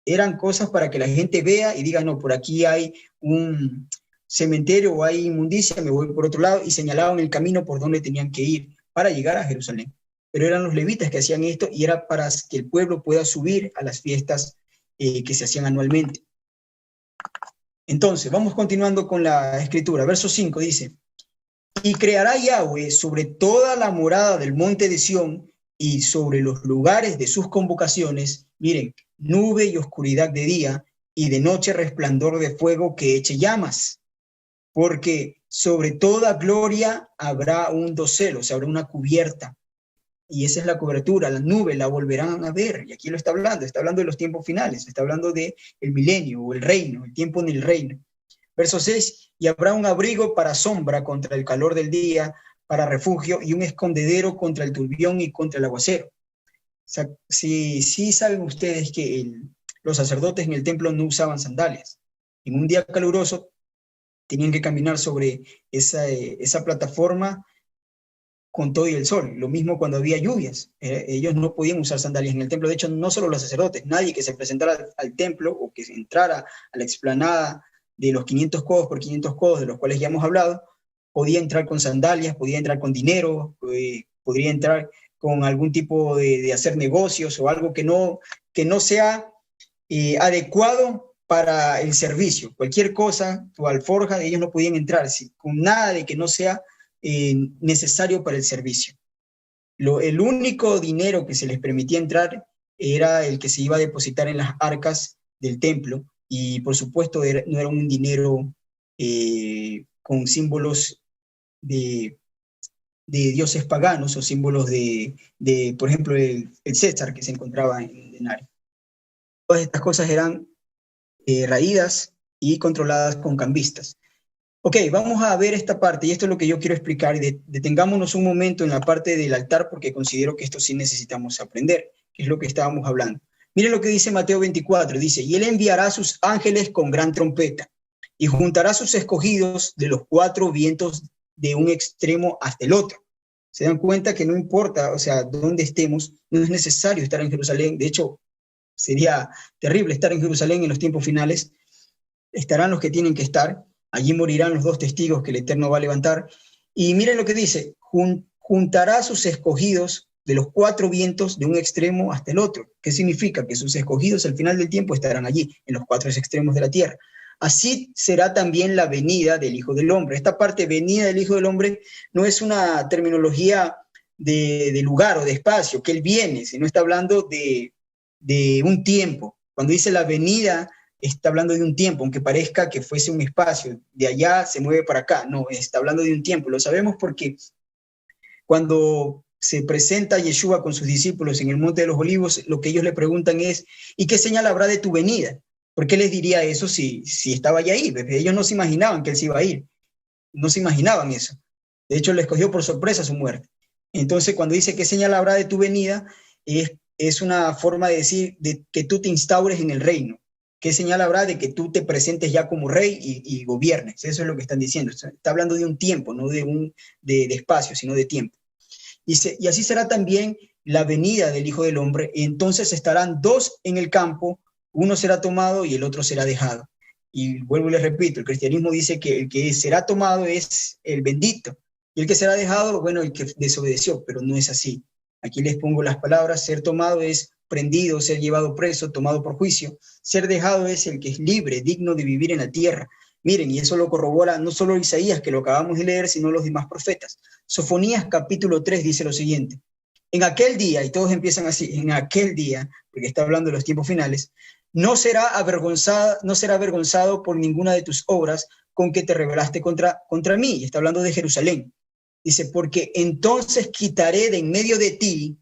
eran cosas para que la gente vea y diga, no, por aquí hay un cementerio o hay inmundicia, me voy por otro lado, y señalaban el camino por donde tenían que ir para llegar a Jerusalén. Pero eran los levitas que hacían esto y era para que el pueblo pueda subir a las fiestas que se hacían anualmente. Entonces, vamos continuando con la escritura. Verso 5 dice, y creará Yahweh sobre toda la morada del monte de Sión y sobre los lugares de sus convocaciones, miren, nube y oscuridad de día, y de noche resplandor de fuego que eche llamas, porque sobre toda gloria habrá un dosel, o sea, habrá una cubierta, y esa es la cobertura, la nube la volverán a ver, y aquí lo está hablando de los tiempos finales, está hablando del milenio o el reino, el tiempo en el reino. Verso 6, y habrá un abrigo para sombra contra el calor del día, para refugio, y un escondedero contra el turbión y contra el aguacero. O sea, sí saben ustedes que los sacerdotes en el templo no usaban sandalias. En un día caluroso tenían que caminar sobre esa plataforma con todo y el sol. Lo mismo cuando había lluvias. Ellos no podían usar sandalias en el templo. De hecho, no solo los sacerdotes, nadie que se presentara al templo o que entrara a la explanada de los 500 codos por 500 codos, de los cuales ya hemos hablado, podía entrar con sandalias, podía entrar con dinero, podría entrar con algún tipo de hacer negocios o algo que no sea adecuado para el servicio. Cualquier cosa, tu alforja, ellos no podían entrar, con nada de que no sea necesario para el servicio. El único dinero que se les permitía entrar era el que se iba a depositar en las arcas del templo, y por supuesto no era un dinero con símbolos de dioses paganos o símbolos por ejemplo, el César que se encontraba en el denario. Todas estas cosas eran raídas y controladas con cambistas. Ok, vamos a ver esta parte, y esto es lo que yo quiero explicar, y detengámonos un momento en la parte del altar, porque considero que esto sí necesitamos aprender, que es lo que estábamos hablando. Miren lo que dice Mateo 24, dice, y él enviará a sus ángeles con gran trompeta, y juntará a sus escogidos de los 4 vientos de un extremo hasta el otro. Se dan cuenta que no importa, o sea, dónde estemos, no es necesario estar en Jerusalén. De hecho, sería terrible estar en Jerusalén en los tiempos finales. Estarán los que tienen que estar, allí morirán los 2 testigos que el Eterno va a levantar. Y miren lo que dice, juntará a sus escogidos de los 4 vientos de un extremo hasta el otro. ¿Qué significa? Que sus escogidos al final del tiempo estarán allí, en los 4 extremos de la tierra. Así será también la venida del Hijo del Hombre. Esta parte, venida del Hijo del Hombre, no es una terminología de lugar o de espacio, que Él viene, sino está hablando de un tiempo. Cuando dice la venida, está hablando de un tiempo, aunque parezca que fuese un espacio, de allá se mueve para acá. No, está hablando de un tiempo. Lo sabemos porque cuando se presenta Yeshua con sus discípulos en el Monte de los Olivos, lo que ellos le preguntan es, ¿y qué señal habrá de tu venida? ¿Por qué les diría eso si estaba ya ahí? Ellos no se imaginaban que Él se iba a ir. No se imaginaban eso. De hecho, les cogió por sorpresa su muerte. Entonces, cuando dice qué señal habrá de tu venida, es una forma de decir de que tú te instaures en el reino. ¿Qué señal habrá de que tú te presentes ya como rey y gobiernes? Eso es lo que están diciendo. Está hablando de un tiempo, no de espacio, sino de tiempo. Y así será también la venida del Hijo del Hombre. Entonces estarán 2 en el campo, uno será tomado y el otro será dejado. Y vuelvo y les repito, el cristianismo dice que el que será tomado es el bendito, y el que será dejado, bueno, el que desobedeció, pero no es así. Aquí les pongo las palabras: ser tomado es prendido, ser llevado preso, tomado por juicio. Ser dejado es el que es libre, digno de vivir en la tierra. Miren, y eso lo corrobora no solo Isaías, que lo acabamos de leer, sino los demás profetas. Sofonías capítulo 3 dice lo siguiente: en aquel día, y todos empiezan así, en aquel día, porque está hablando de los tiempos finales, no será avergonzado por ninguna de tus obras con que te rebelaste contra mí. Y está hablando de Jerusalén. Dice, porque entonces quitaré de en medio de ti,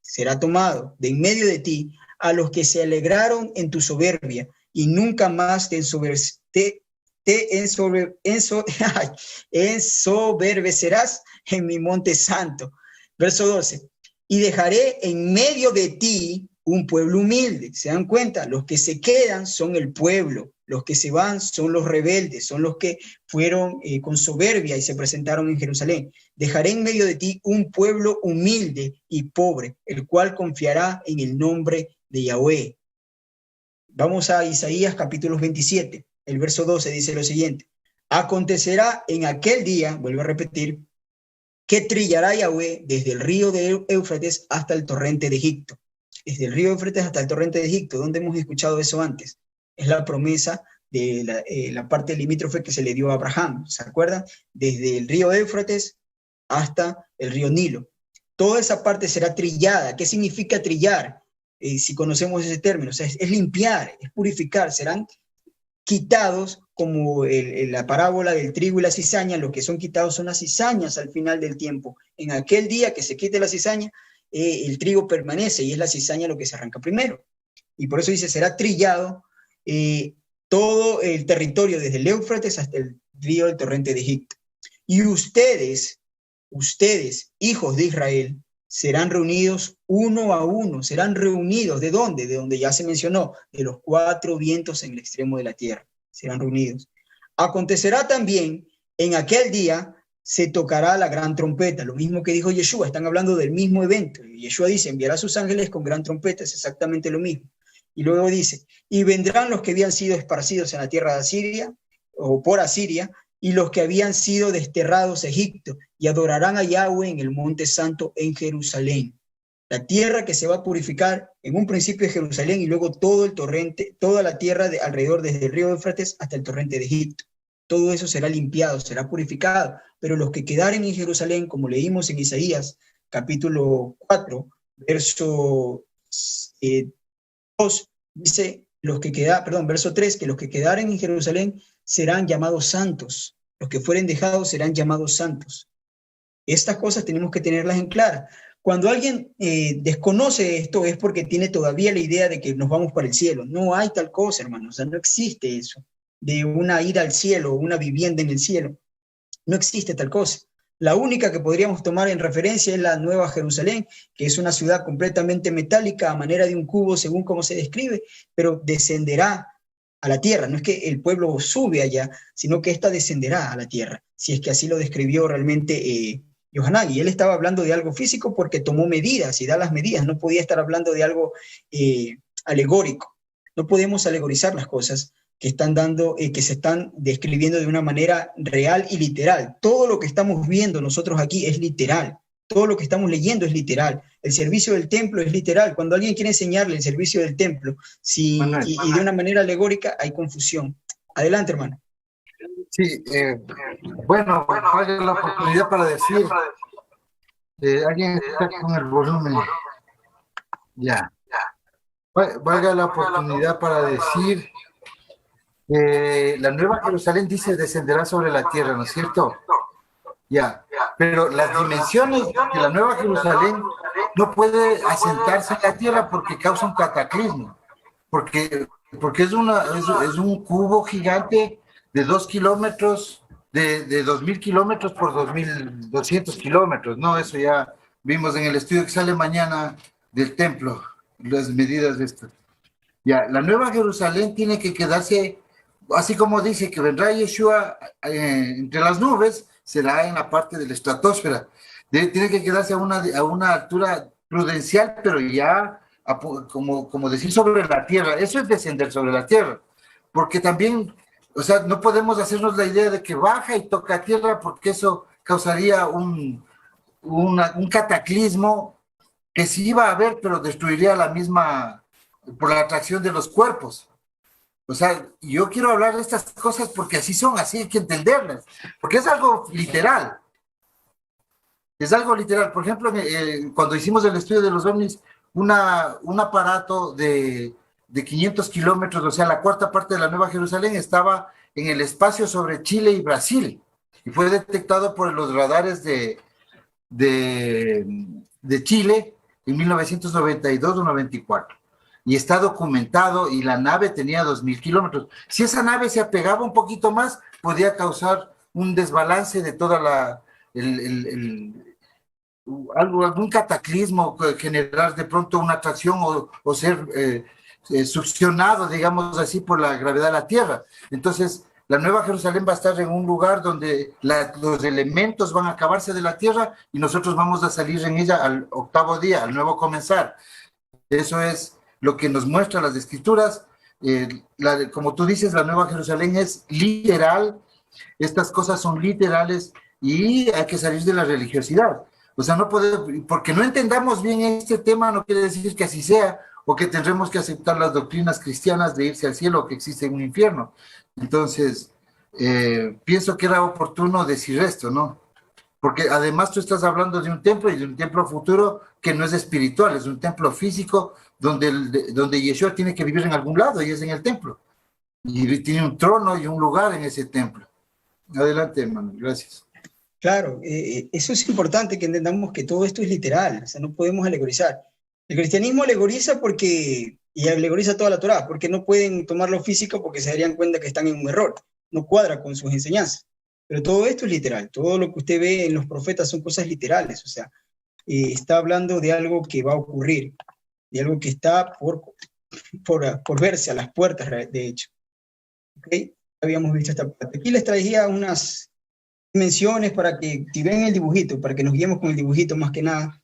será tomado de en medio de ti a los que se alegraron en tu soberbia y nunca más te ensoberbecerás en mi monte santo. Verso 12. Y dejaré en medio de ti un pueblo humilde. ¿Se dan cuenta? Los que se quedan son el pueblo. Los que se van son los rebeldes, son los que fueron con soberbia y se presentaron en Jerusalén. Dejaré en medio de ti un pueblo humilde y pobre, el cual confiará en el nombre de Yahweh. Vamos a Isaías capítulo 27. El verso 12 dice lo siguiente. Acontecerá en aquel día, vuelvo a repetir, que trillará Yahweh desde el río de Éufrates hasta el torrente de Egipto. Desde el río Éufrates hasta el torrente de Egipto. ¿Dónde hemos escuchado eso antes? Es la promesa de la parte limítrofe que se le dio a Abraham. ¿Se acuerdan? Desde el río Éufrates hasta el río Nilo. Toda esa parte será trillada. ¿Qué significa trillar? Si conocemos ese término, o sea, es limpiar, es purificar. Serán quitados como la parábola del trigo y la cizaña. Lo que son quitados son las cizañas al final del tiempo. En aquel día que se quite la cizaña, el trigo permanece y es la cizaña lo que se arranca primero. Y por eso dice, será trillado todo el territorio desde el Éufrates hasta el río del torrente de Egipto. Y ustedes, hijos de Israel, serán reunidos uno a uno. Serán reunidos, ¿de dónde? De donde ya se mencionó, de los 4 vientos en el extremo de la tierra. Serán reunidos. Acontecerá también, en aquel día, se tocará la gran trompeta, lo mismo que dijo Yeshua, están hablando del mismo evento. Yeshua dice, enviará a sus ángeles con gran trompeta, es exactamente lo mismo. Y luego dice, y vendrán los que habían sido esparcidos en la tierra de Asiria, o por Asiria, y los que habían sido desterrados a Egipto, y adorarán a Yahweh en el monte santo en Jerusalén. La tierra que se va a purificar en un principio es Jerusalén, y luego todo el torrente, toda la tierra de alrededor, desde el río Éufrates hasta el torrente de Egipto. Todo eso será limpiado, será purificado, pero los que quedaren en Jerusalén, como leímos en Isaías, capítulo 4, verso 2, dice, verso 3, que los que quedaren en Jerusalén serán llamados santos, los que fueren dejados serán llamados santos. Estas cosas tenemos que tenerlas en clara. Cuando alguien desconoce esto es porque tiene todavía la idea de que nos vamos para el cielo. No hay tal cosa, hermanos, o sea, no existe eso, de una ida al cielo, una vivienda en el cielo. No existe tal cosa. La única que podríamos tomar en referencia es la Nueva Jerusalén, que es una ciudad completamente metálica, a manera de un cubo, según como se describe, pero descenderá a la tierra. No es que el pueblo sube allá, sino que ésta descenderá a la tierra, si es que así lo describió realmente Yohanan. Y él estaba hablando de algo físico porque tomó medidas y da las medidas. No podía estar hablando de algo alegórico. No podemos alegorizar las cosas que están dando, que se están describiendo de una manera real y literal. Todo lo que estamos viendo nosotros aquí es literal. Todo lo que estamos leyendo es literal. El servicio del templo es literal. Cuando alguien quiere enseñarle el servicio del templo y de una manera alegórica, hay confusión. Adelante, hermano. Sí, bueno, vale la oportunidad para decir, alguien está con el volumen. Ya. Valga la oportunidad para decir, la Nueva Jerusalén dice descenderá sobre la tierra, ¿no es cierto? Ya, pero las dimensiones de la Nueva Jerusalén no puede asentarse en la tierra porque causa un cataclismo, porque es un cubo gigante de 2 kilómetros, de 2.000 kilómetros por 2.200 kilómetros, ¿no? Eso ya vimos en el estudio que sale mañana del templo, las medidas de esto. Ya, la Nueva Jerusalén tiene que quedarse, así como dice que vendrá Yeshua entre las nubes, será en la parte de la estratosfera. Tiene que quedarse a una altura prudencial, pero ya, como decir, sobre la tierra. Eso es descender sobre la tierra. Porque también, o sea, no podemos hacernos la idea de que baja y toca tierra, porque eso causaría un cataclismo que sí iba a haber, pero destruiría la misma, por la atracción de los cuerpos. O sea, yo quiero hablar de estas cosas porque así son, así hay que entenderlas, porque es algo literal. Es algo literal. Por ejemplo, cuando hicimos el estudio de los ovnis, un aparato de de 500 kilómetros, o sea, la cuarta parte de la Nueva Jerusalén estaba en el espacio sobre Chile y Brasil, y fue detectado por los radares de Chile en 1992 o 94. Y está documentado, y la nave tenía 2.000 kilómetros. Si esa nave se apegaba un poquito más, podía causar un desbalance de toda algún cataclismo, generar de pronto una atracción o ser succionado, digamos así, por la gravedad de la Tierra. Entonces, la Nueva Jerusalén va a estar en un lugar donde los elementos van a acabarse de la Tierra y nosotros vamos a salir en ella al octavo día, al nuevo comenzar. Eso es lo que nos muestran las Escrituras. Como tú dices, la Nueva Jerusalén es literal, estas cosas son literales y hay que salir de la religiosidad. O sea, no puede, porque no entendamos bien este tema, no quiere decir que así sea, o que tendremos que aceptar las doctrinas cristianas de irse al cielo o que existe un infierno. Entonces, pienso que era oportuno decir esto, ¿no? Porque además tú estás hablando de un templo y de un templo futuro que no es espiritual, es un templo físico donde Yeshua tiene que vivir en algún lado y es en el templo. Y tiene un trono y un lugar en ese templo. Adelante, hermano, gracias. Claro, eso es importante que entendamos que todo esto es literal, o sea, no podemos alegorizar. El cristianismo alegoriza y alegoriza toda la Torá, porque no pueden tomarlo físico porque se darían cuenta que están en un error, no cuadra con sus enseñanzas. Pero todo esto es literal, todo lo que usted ve en los profetas son cosas literales, o sea, está hablando de algo que va a ocurrir, de algo que está por verse a las puertas, de hecho. ¿Okay? Habíamos visto esta parte. Aquí les traía unas dimensiones para que, si ven el dibujito, para que nos guiemos con el dibujito más que nada.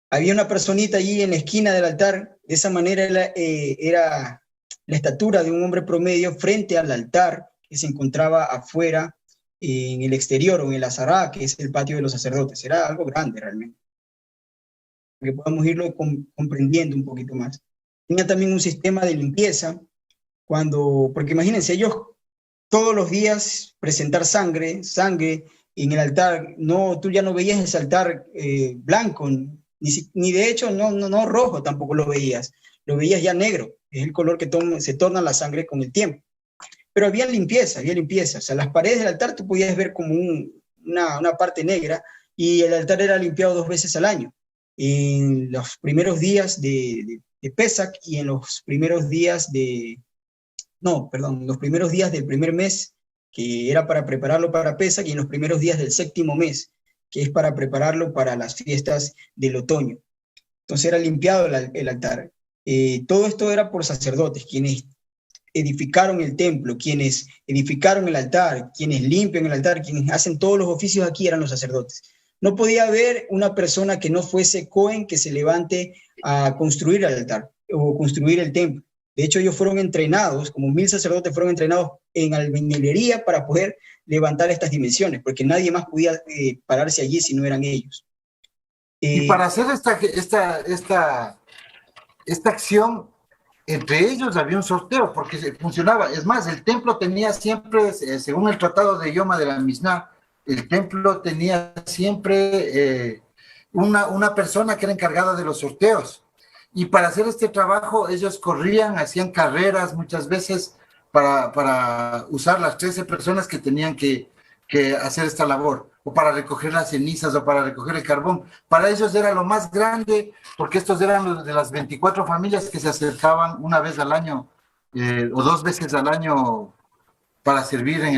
Había una personita allí en la esquina del altar, de esa manera era la estatura de un hombre promedio frente al altar que se encontraba afuera, en el exterior o en el azará, que es el patio de los sacerdotes. Era algo grande realmente, que podamos irlo comprendiendo un poquito más. Tenía también un sistema de limpieza, porque imagínense, ellos todos los días presentar sangre en el altar. No, tú ya no veías ese altar blanco, ni de hecho no rojo tampoco lo veías ya negro, es el color que se torna la sangre con el tiempo. Pero había limpieza, o sea, las paredes del altar tú podías ver como una parte negra, y el altar era limpiado 2 veces al año, en los primeros días de Pesach y en los primeros días los primeros días del primer mes, que era para prepararlo para Pesach, y en los primeros días del 7º mes, que es para prepararlo para las fiestas del otoño. Entonces era limpiado el altar. Todo esto era por sacerdotes, quienes edificaron el templo, quienes edificaron el altar, quienes limpian el altar, quienes hacen todos los oficios aquí eran los sacerdotes. No podía haber una persona que no fuese Cohen que se levante a construir el altar o construir el templo. De hecho, ellos fueron entrenados, como 1000 sacerdotes fueron entrenados en albañilería para poder levantar estas dimensiones, porque nadie más podía pararse allí si no eran ellos. Y para hacer esta acción, entre ellos había un sorteo, porque funcionaba. Es más, el templo tenía siempre, según el tratado de Yoma de la Mishnah, el templo tenía siempre una persona que era encargada de los sorteos. Y para hacer este trabajo, ellos corrían, hacían carreras muchas veces para usar las 13 personas que tenían que hacer esta labor, o para recoger las cenizas, o para recoger el carbón. Para ellos era lo más grande, porque estos eran los de las 24 familias que se acercaban una vez al año, o 2 veces al año, para servir en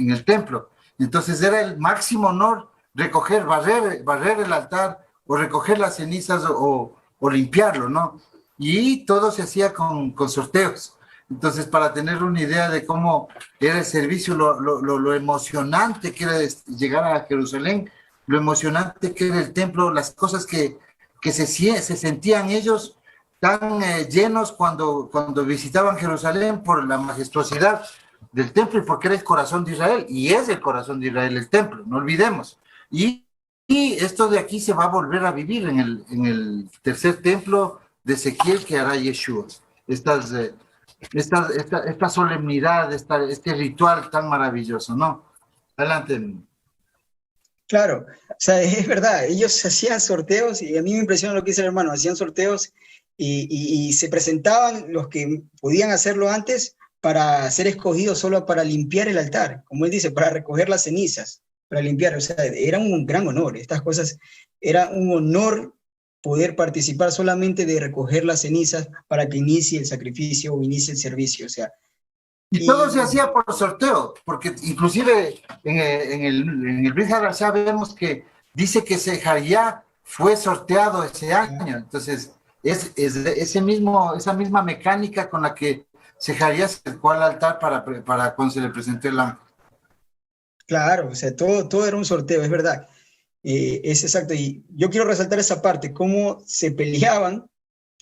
el templo. Entonces era el máximo honor barrer el altar, o recoger las cenizas, o limpiarlo, ¿no? Y todo se hacía con sorteos. Entonces, para tener una idea de cómo era el servicio, lo emocionante que era llegar a Jerusalén, lo emocionante que era el templo, las cosas que se sentían ellos tan llenos cuando visitaban Jerusalén, por la majestuosidad del templo y porque era el corazón de Israel, y es el corazón de Israel el templo, no olvidemos. Y esto de aquí se va a volver a vivir en el tercer templo de Ezequiel que hará Yeshua. Esta solemnidad, este ritual tan maravilloso, ¿no? Adelante. Claro, o sea, es verdad, ellos hacían sorteos, y a mí me impresiona lo que dice el hermano, hacían sorteos, y se presentaban los que podían hacerlo antes para ser escogidos solo para limpiar el altar, como él dice, para recoger las cenizas, para limpiar. O sea, era un gran honor. Estas cosas, era un honor poder participar solamente de recoger las cenizas para que inicie el sacrificio o inicie el servicio. O sea, y todo se hacía por sorteo, porque inclusive en el Brit Hadashah vemos que dice que Sejaría fue sorteado ese año. Entonces, es esa misma mecánica con la que Sejaría se acercó al altar para cuando se le presentó el ángel. Claro, o sea, todo era un sorteo, es verdad. Es exacto. Y yo quiero resaltar esa parte, cómo se peleaban,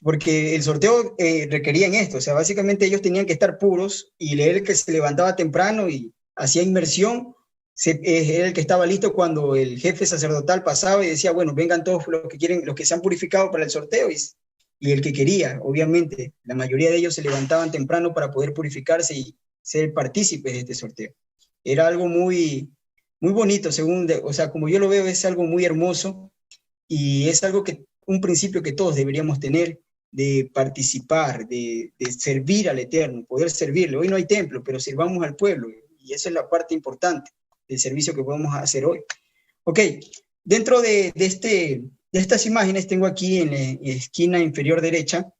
porque el sorteo requería en esto. O sea, básicamente ellos tenían que estar puros y el que se levantaba temprano y hacía inmersión, era el que estaba listo cuando el jefe sacerdotal pasaba y decía, bueno, vengan todos los que quieren, los que se han purificado para el sorteo. Y el que quería, obviamente, la mayoría de ellos se levantaban temprano para poder purificarse y ser partícipes de este sorteo. Era algo muy, muy bonito, o sea, como yo lo veo, es algo muy hermoso y es algo un principio que todos deberíamos tener de participar, de servir al Eterno, poder servirle. Hoy no hay templo, pero sirvamos al pueblo y esa es la parte importante del servicio que podemos hacer hoy. Ok, dentro de estas imágenes tengo aquí en la esquina inferior derecha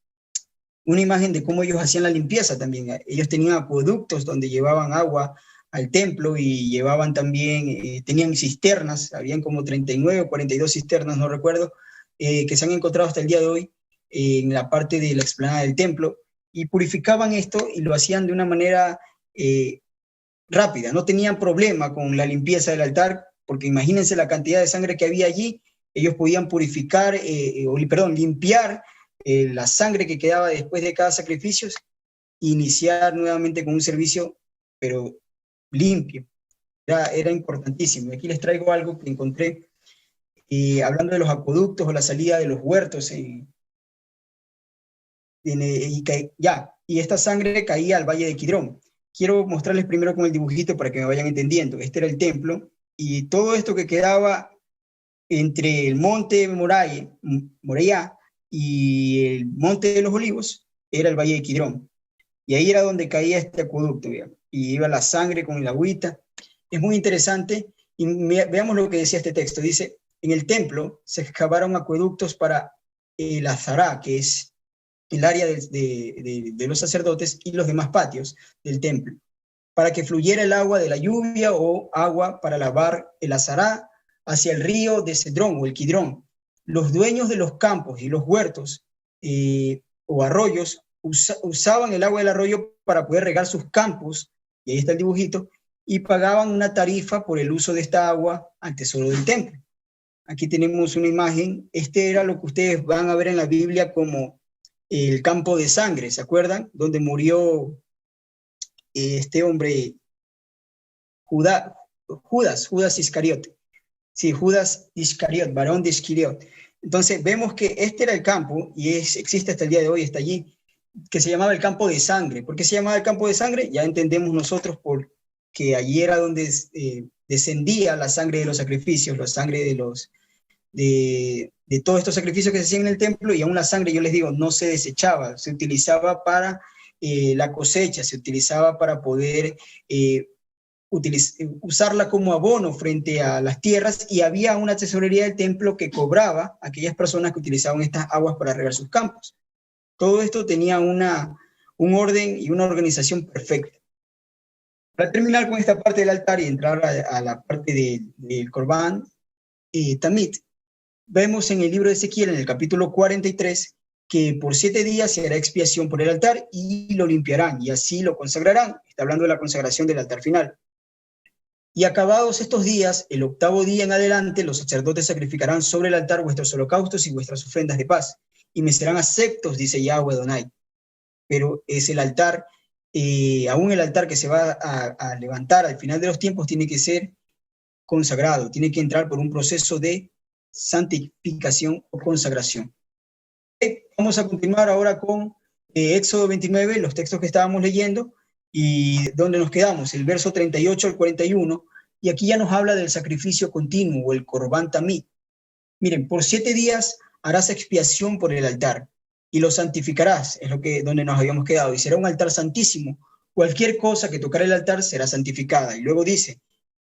una imagen de cómo ellos hacían la limpieza también. Ellos tenían acueductos donde llevaban agua al templo y llevaban también, tenían cisternas, habían como 39 o 42 cisternas, no recuerdo, que se han encontrado hasta el día de hoy en la parte de la explanada del templo, y purificaban esto y lo hacían de una manera rápida, no tenían problema con la limpieza del altar, porque imagínense la cantidad de sangre que había allí. Ellos podían purificar, limpiar la sangre que quedaba después de cada sacrificio, e iniciar nuevamente con un servicio, pero limpio. Era importantísimo. Aquí les traigo algo que encontré, hablando de los acueductos o la salida de los huertos, y esta sangre caía al valle de Kidrón. Quiero mostrarles primero con el dibujito para que me vayan entendiendo. Este era el templo, y todo esto que quedaba entre el monte Moriah y el monte de los Olivos era el valle de Kidrón. Y ahí era donde caía este acueducto, digamos, y iba la sangre con el agüita. Es muy interesante. Y veamos lo que decía este texto. Dice, en el templo se excavaron acueductos para el Azará, que es el área de los sacerdotes, y los demás patios del templo, para que fluyera el agua de la lluvia o agua para lavar el Azará hacia el río de Cedrón o el Kidrón. Los dueños de los campos y los huertos o arroyos usaban el agua del arroyo para poder regar sus campos, y ahí está el dibujito, y pagaban una tarifa por el uso de esta agua al tesoro del templo. Aquí tenemos una imagen. Este era lo que ustedes van a ver en la Biblia como el campo de sangre, ¿se acuerdan? Donde murió este hombre, Judas Iscariote. Sí, Judas Iscariot, varón de Iscariot. Entonces vemos que este era el campo, y existe hasta el día de hoy, está allí, que se llamaba el campo de sangre. ¿Por qué se llamaba el campo de sangre? Ya entendemos nosotros, porque allí era donde descendía la sangre de los sacrificios, la sangre de todos estos sacrificios que se hacían en el templo, y aún la sangre, yo les digo, no se desechaba, se utilizaba para la cosecha, se utilizaba para poder usarla como abono frente a las tierras, y había una tesorería del templo que cobraba a aquellas personas que utilizaban estas aguas para regar sus campos. Todo esto tenía un orden y una organización perfecta. Para terminar con esta parte del altar y entrar a la parte del Corbán Tamit, vemos en el libro de Ezequiel, en el capítulo 43, que por 7 días se hará expiación por el altar y lo limpiarán, y así lo consagrarán. Está hablando de la consagración del altar final. Y acabados estos días, el 8º día en adelante, los sacerdotes sacrificarán sobre el altar vuestros holocaustos y vuestras ofrendas de paz, y me serán aceptos, dice Yahweh Adonai. Pero es el altar, aún el altar que se va a levantar al final de los tiempos tiene que ser consagrado, tiene que entrar por un proceso de santificación o consagración. Vamos a continuar ahora con Éxodo 29, los textos que estábamos leyendo, y donde nos quedamos, el verso 38 al 41, y aquí ya nos habla del sacrificio continuo, o el Corbán Tamit. Miren, por 7 días harás expiación por el altar, y lo santificarás, es donde nos habíamos quedado, y será un altar santísimo. Cualquier cosa que tocar el altar será santificada. Y luego dice,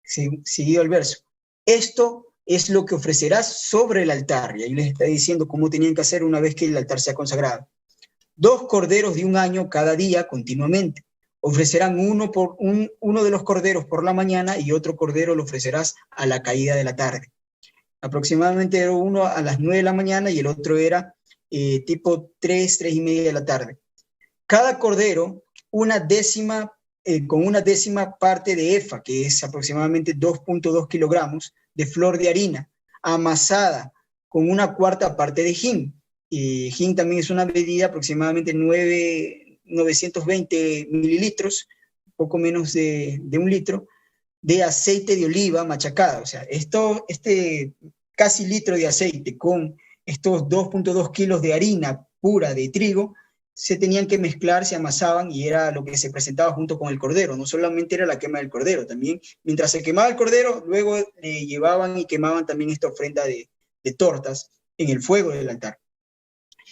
seguido el verso, esto es lo que ofrecerás sobre el altar. Y ahí les está diciendo cómo tenían que hacer una vez que el altar sea consagrado. 2 corderos de un año cada día continuamente. Ofrecerán uno de los corderos por la mañana y otro cordero lo ofrecerás a la caída de la tarde. Aproximadamente era uno a las 9 de la mañana y el otro era tipo 3 y media de la tarde. Cada cordero con una décima parte de efa, que es aproximadamente 2.2 kilogramos de flor de harina, amasada con una cuarta parte de hin. Hin también es una medida aproximadamente 920 mililitros, poco menos de 1 litro, de aceite de oliva machacada. O sea, casi litro de aceite con estos 2.2 kilos de harina pura de trigo, se tenían que mezclar, se amasaban y era lo que se presentaba junto con el cordero. No solamente era la quema del cordero, también mientras se quemaba el cordero, luego llevaban y quemaban también esta ofrenda de tortas en el fuego del altar.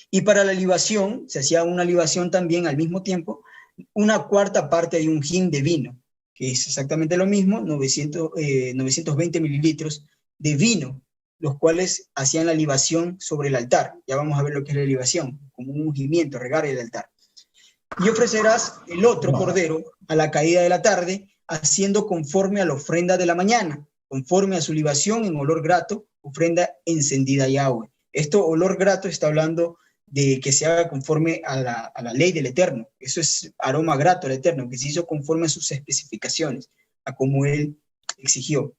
Y para la libación, se hacía una libación también al mismo tiempo, una cuarta parte de un hin de vino, que es exactamente lo mismo, 920 mililitros de vino, los cuales hacían la libación sobre el altar. Ya vamos a ver lo que es la libación, como un ungimiento, regar el altar. Y ofrecerás el otro cordero a la caída de la tarde, haciendo conforme a la ofrenda de la mañana, conforme a su libación en olor grato, ofrenda encendida a Yahweh. Esto, olor grato, está hablando de que se haga conforme a la ley del Eterno. Eso es aroma grato al Eterno, que se hizo conforme a sus especificaciones, a como Él exigió.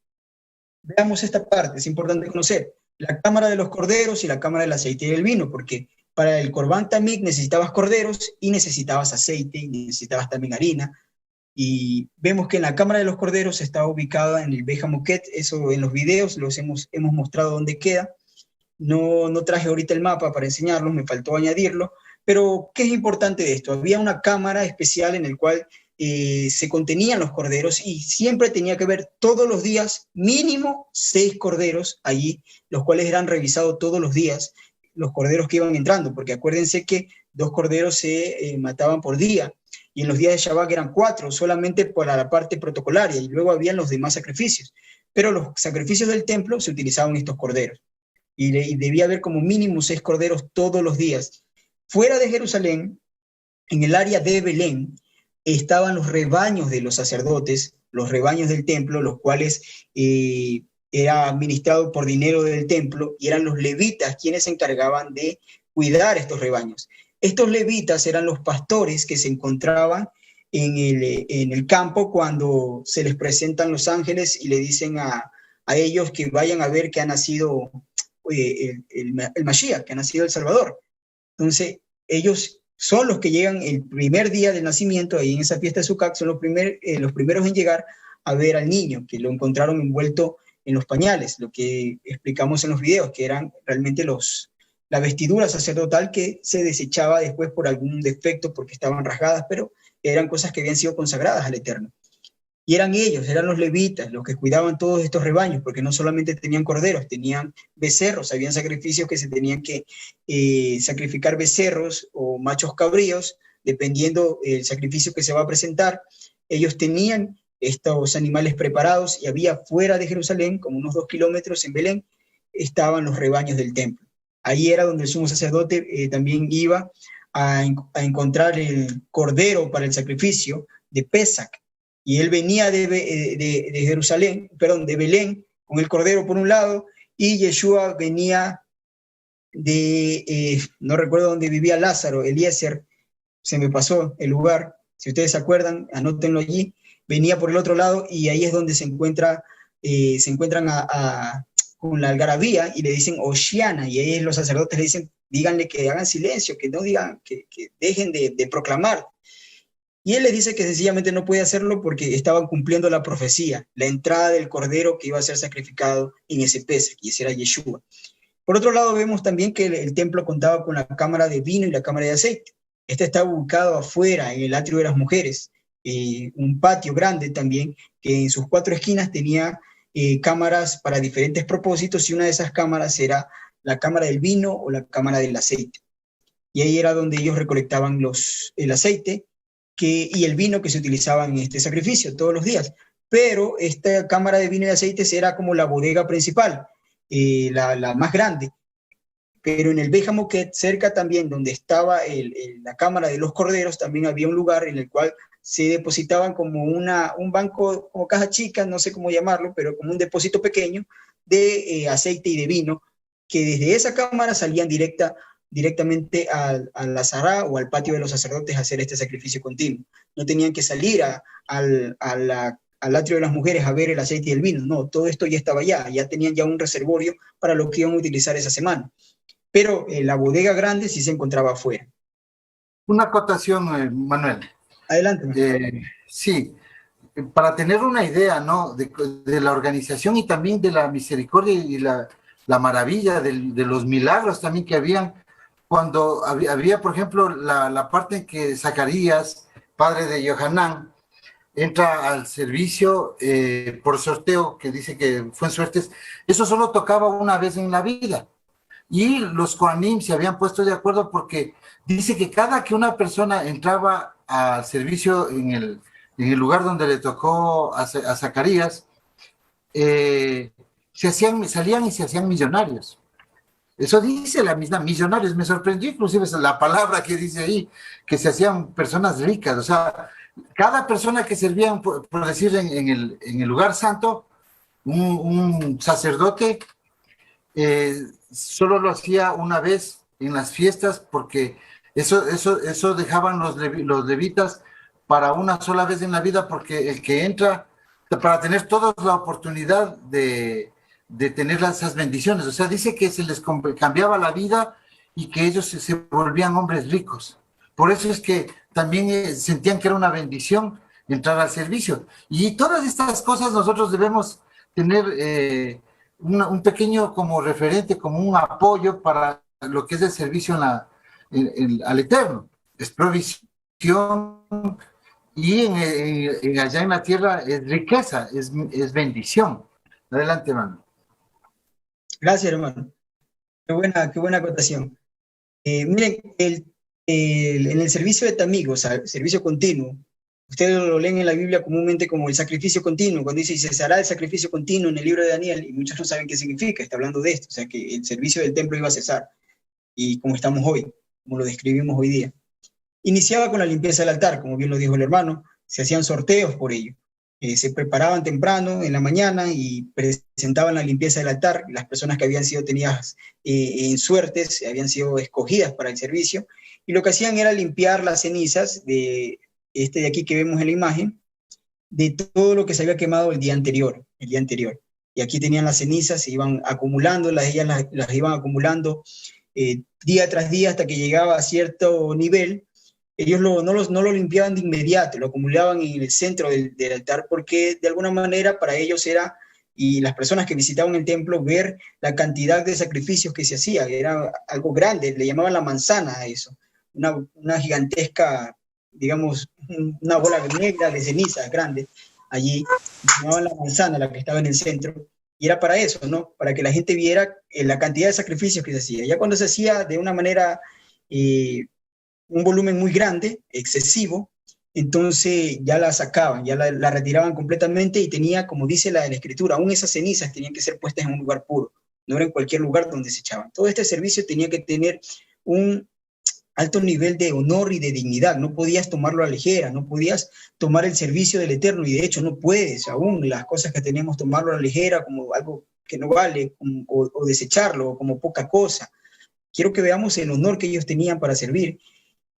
Veamos esta parte, es importante conocer la cámara de los corderos y la cámara del aceite y del vino, porque para el Corban Tamid necesitabas corderos y necesitabas aceite y necesitabas también harina. Y vemos que en la cámara de los corderos está ubicada en el Bejamoquet, eso en los videos hemos mostrado dónde queda. No traje ahorita el mapa para enseñarlos, me faltó añadirlo, pero ¿qué es importante de esto? Había una cámara especial en el cual se contenían los corderos y siempre tenía que haber todos los días mínimo 6 corderos allí, los cuales eran revisados todos los días, los corderos que iban entrando, porque acuérdense que 2 corderos se mataban por día, y en los días de Shabbat eran 4, solamente para la parte protocolaria, y luego habían los demás sacrificios, pero los sacrificios del templo se utilizaban estos corderos, y debía haber como mínimo 6 corderos todos los días. Fuera de Jerusalén, en el área de Belén, estaban los rebaños de los sacerdotes, los rebaños del templo, los cuales era administrado por dinero del templo, y eran los levitas quienes se encargaban de cuidar estos rebaños. Estos levitas eran los pastores que se encontraban en el campo cuando se les presentan los ángeles y le dicen a ellos que vayan a ver que ha nacido el Mashiach, que ha nacido el Salvador. Entonces, ellos son los que llegan el primer día del nacimiento, ahí en esa fiesta de Sukkot, son los primeros en llegar a ver al niño, que lo encontraron envuelto en los pañales, lo que explicamos en los videos, que eran realmente la vestidura sacerdotal que se desechaba después por algún defecto porque estaban rasgadas, pero eran cosas que habían sido consagradas al Eterno. Y eran ellos, eran los levitas, los que cuidaban todos estos rebaños, porque no solamente tenían corderos, tenían becerros, habían sacrificios que se tenían que sacrificar becerros o machos cabríos, dependiendo el sacrificio que se va a presentar. Ellos tenían estos animales preparados y había fuera de Jerusalén, como unos 2 kilómetros en Belén, estaban los rebaños del templo. Ahí era donde el sumo sacerdote también iba a encontrar el cordero para el sacrificio de Pesach. Y él venía de Jerusalén, perdón, de Belén, con el cordero por un lado, y Yeshua venía no recuerdo dónde vivía Lázaro, Eliezer, se me pasó el lugar, si ustedes se acuerdan, anótenlo allí, venía por el otro lado, y ahí es donde se encuentran con la algarabía, y le dicen Oshiana, y ahí los sacerdotes le dicen, díganle que hagan silencio, que no digan, que dejen de proclamar. Y él les dice que sencillamente no puede hacerlo porque estaban cumpliendo la profecía, la entrada del cordero que iba a ser sacrificado en ese Pesach, y ese era Yeshua. Por otro lado, vemos también que el templo contaba con la cámara de vino y la cámara de aceite. Este está ubicado afuera, en el atrio de las mujeres, un patio grande también, que en sus 4 esquinas tenía cámaras para diferentes propósitos, y una de esas cámaras era la cámara del vino o la cámara del aceite. y ahí era donde ellos recolectaban el aceite y el vino que se utilizaba en este sacrificio todos los días. Pero esta cámara de vino y aceites era como la bodega principal, la más grande. Pero en el Beit HaMoked, cerca también donde estaba la cámara de los corderos, también había un lugar en el cual se depositaban como un banco, como caja chica, no sé cómo llamarlo, pero como un depósito pequeño de aceite y de vino, que desde esa cámara salían directamente a la Zahara o al patio de los sacerdotes a hacer este sacrificio continuo. No tenían que salir al atrio de las mujeres a ver el aceite y el vino, no, todo esto ya estaba allá, ya tenían ya un reservorio para lo que iban a utilizar esa semana. Pero la bodega grande sí se encontraba afuera. Una acotación, Manuel. Adelante. Sí, para tener una idea, ¿no?, de la organización y también de la misericordia y la maravilla de los milagros también que habían, cuando había, por ejemplo, la parte en que Zacarías, padre de Yohanan, entra al servicio por sorteo, que dice que fue en suertes, eso solo tocaba una vez en la vida. Y los Kohanim se habían puesto de acuerdo porque dice que cada que una persona entraba al servicio en el lugar donde le tocó a Zacarías, salían y se hacían millonarios. Eso dice la misma, millonarios. Me sorprendió inclusive la palabra que dice ahí, que se hacían personas ricas. O sea, cada persona que servía, por decir, en el lugar santo, un sacerdote, solo lo hacía una vez en las fiestas, porque eso dejaban los levitas para una sola vez en la vida, porque el que entra, para tener toda la oportunidad de tener esas bendiciones. O sea, dice que se les cambiaba la vida y que ellos se volvían hombres ricos. Por eso es que también sentían que era una bendición entrar al servicio. Y todas estas cosas nosotros debemos tener un pequeño como referente, como un apoyo para lo que es el servicio al Eterno. Es provisión y allá en la tierra es riqueza, es bendición. Adelante, hermano. Gracias, hermano. Qué buena acotación. Miren, en el servicio de Tamig, o sea, servicio continuo, ustedes lo leen en la Biblia comúnmente como el sacrificio continuo, cuando dice, y se hará el sacrificio continuo en el libro de Daniel, y muchos no saben qué significa, está hablando de esto, o sea, que el servicio del templo iba a cesar, y como estamos hoy, como lo describimos hoy día. Iniciaba con la limpieza del altar, como bien lo dijo el hermano, se hacían sorteos por ello. Se preparaban temprano en la mañana y presentaban la limpieza del altar. Las personas que habían sido tenidas en suertes habían sido escogidas para el servicio, y lo que hacían era limpiar las cenizas de aquí que vemos en la imagen, de todo lo que se había quemado el día anterior. Y aquí tenían las cenizas, se iban acumulando, ellas las iban acumulando día tras día hasta que llegaba a cierto nivel. Ellos no lo limpiaban de inmediato, lo acumulaban en el centro del altar, porque de alguna manera para ellos era, y las personas que visitaban el templo, ver la cantidad de sacrificios que se hacía, era algo grande, le llamaban la manzana a eso, una gigantesca, digamos, una bola negra de cenizas grande, allí, llamaban la manzana, la que estaba en el centro, y era para eso, ¿no? Para que la gente viera la cantidad de sacrificios que se hacía. Ya cuando se hacía de una manera... un volumen muy grande, excesivo, entonces ya la sacaban, ya la retiraban completamente, y tenía, como dice la escritura, aún esas cenizas tenían que ser puestas en un lugar puro, no era en cualquier lugar donde se echaban. Todo este servicio tenía que tener un alto nivel de honor y de dignidad, no podías tomarlo a la ligera, no podías tomar el servicio del Eterno, y de hecho no puedes, aún las cosas que tenemos, tomarlo a la ligera como algo que no vale, o desecharlo como poca cosa. Quiero que veamos el honor que ellos tenían para servir.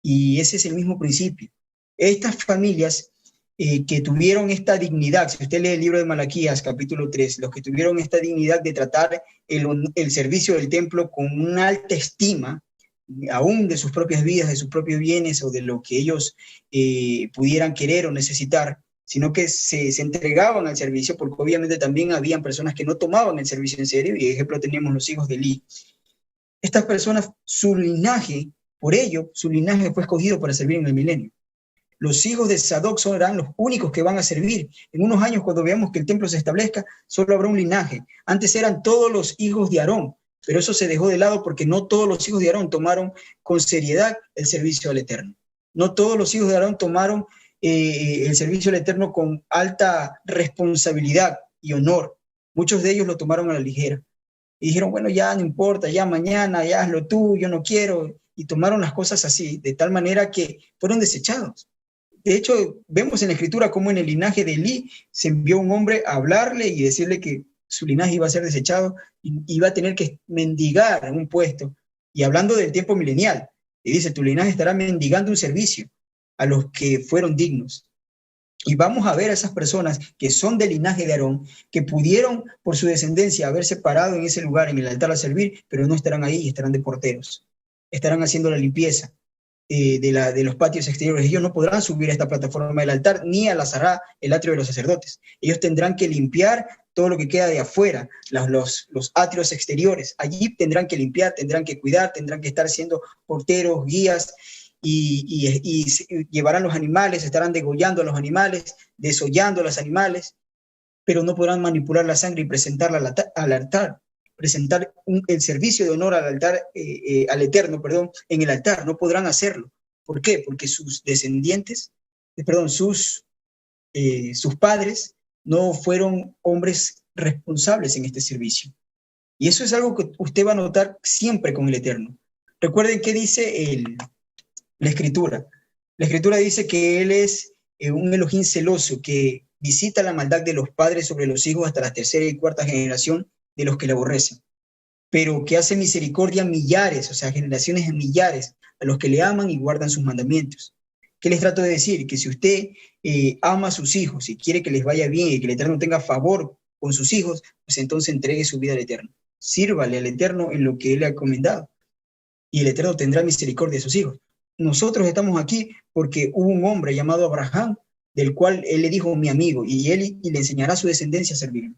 Y ese es el mismo principio. Estas familias que tuvieron esta dignidad, si usted lee el libro de Malaquías, capítulo 3, los que tuvieron esta dignidad de tratar el servicio del templo con una alta estima, aún de sus propias vidas, de sus propios bienes o de lo que ellos pudieran querer o necesitar, sino que se entregaban al servicio, porque obviamente también habían personas que no tomaban el servicio en serio, y ejemplo teníamos los hijos de Eli. Estas personas, su linaje, por ello, su linaje fue escogido para servir en el milenio. Los hijos de Sadoc serán los únicos que van a servir. En unos años, cuando veamos que el templo se establezca, solo habrá un linaje. Antes eran todos los hijos de Aarón, pero eso se dejó de lado porque no todos los hijos de Aarón tomaron con seriedad el servicio al Eterno. No todos los hijos de Aarón tomaron el servicio al Eterno con alta responsabilidad y honor. Muchos de ellos lo tomaron a la ligera. Y dijeron, bueno, ya no importa, ya mañana, ya hazlo tú, yo no quiero. Y tomaron las cosas así, de tal manera que fueron desechados. De hecho, vemos en la Escritura cómo en el linaje de Elí se envió un hombre a hablarle y decirle que su linaje iba a ser desechado y iba a tener que mendigar un puesto. Y hablando del tiempo milenial, y dice, tu linaje estará mendigando un servicio a los que fueron dignos. Y vamos a ver a esas personas que son del linaje de Aarón, que pudieron por su descendencia haberse parado en ese lugar, en el altar a servir, pero no estarán ahí y estarán de porteros. Estarán haciendo la limpieza de los patios exteriores. Ellos no podrán subir a esta plataforma del altar ni a la Azará, el atrio de los sacerdotes. Ellos tendrán que limpiar todo lo que queda de afuera, los atrios exteriores. Allí tendrán que limpiar, tendrán que cuidar, tendrán que estar siendo porteros, guías, y llevarán los animales, estarán degollando a los animales, desollando a los animales, pero no podrán manipular la sangre y presentarla al altar, presentar el servicio de honor al altar, al Eterno, perdón, en el altar. No podrán hacerlo. ¿Por qué? Porque sus descendientes, sus padres no fueron hombres responsables en este servicio. Y eso es algo que usted va a notar siempre con el Eterno. Recuerden qué dice la Escritura. La Escritura dice que Él es un Elohim celoso que visita la maldad de los padres sobre los hijos hasta la tercera y cuarta generación de los que le aborrecen, pero que hace misericordia a millares, o sea, generaciones en millares, a los que le aman y guardan sus mandamientos. ¿Qué les trato de decir? Que si usted ama a sus hijos y quiere que les vaya bien y que el Eterno tenga favor con sus hijos, pues entonces entregue su vida al Eterno. Sírvale al Eterno en lo que Él le ha encomendado y el Eterno tendrá misericordia de sus hijos. Nosotros estamos aquí porque hubo un hombre llamado Abraham, del cual Él le dijo mi amigo, y le enseñará a su descendencia a servirlo.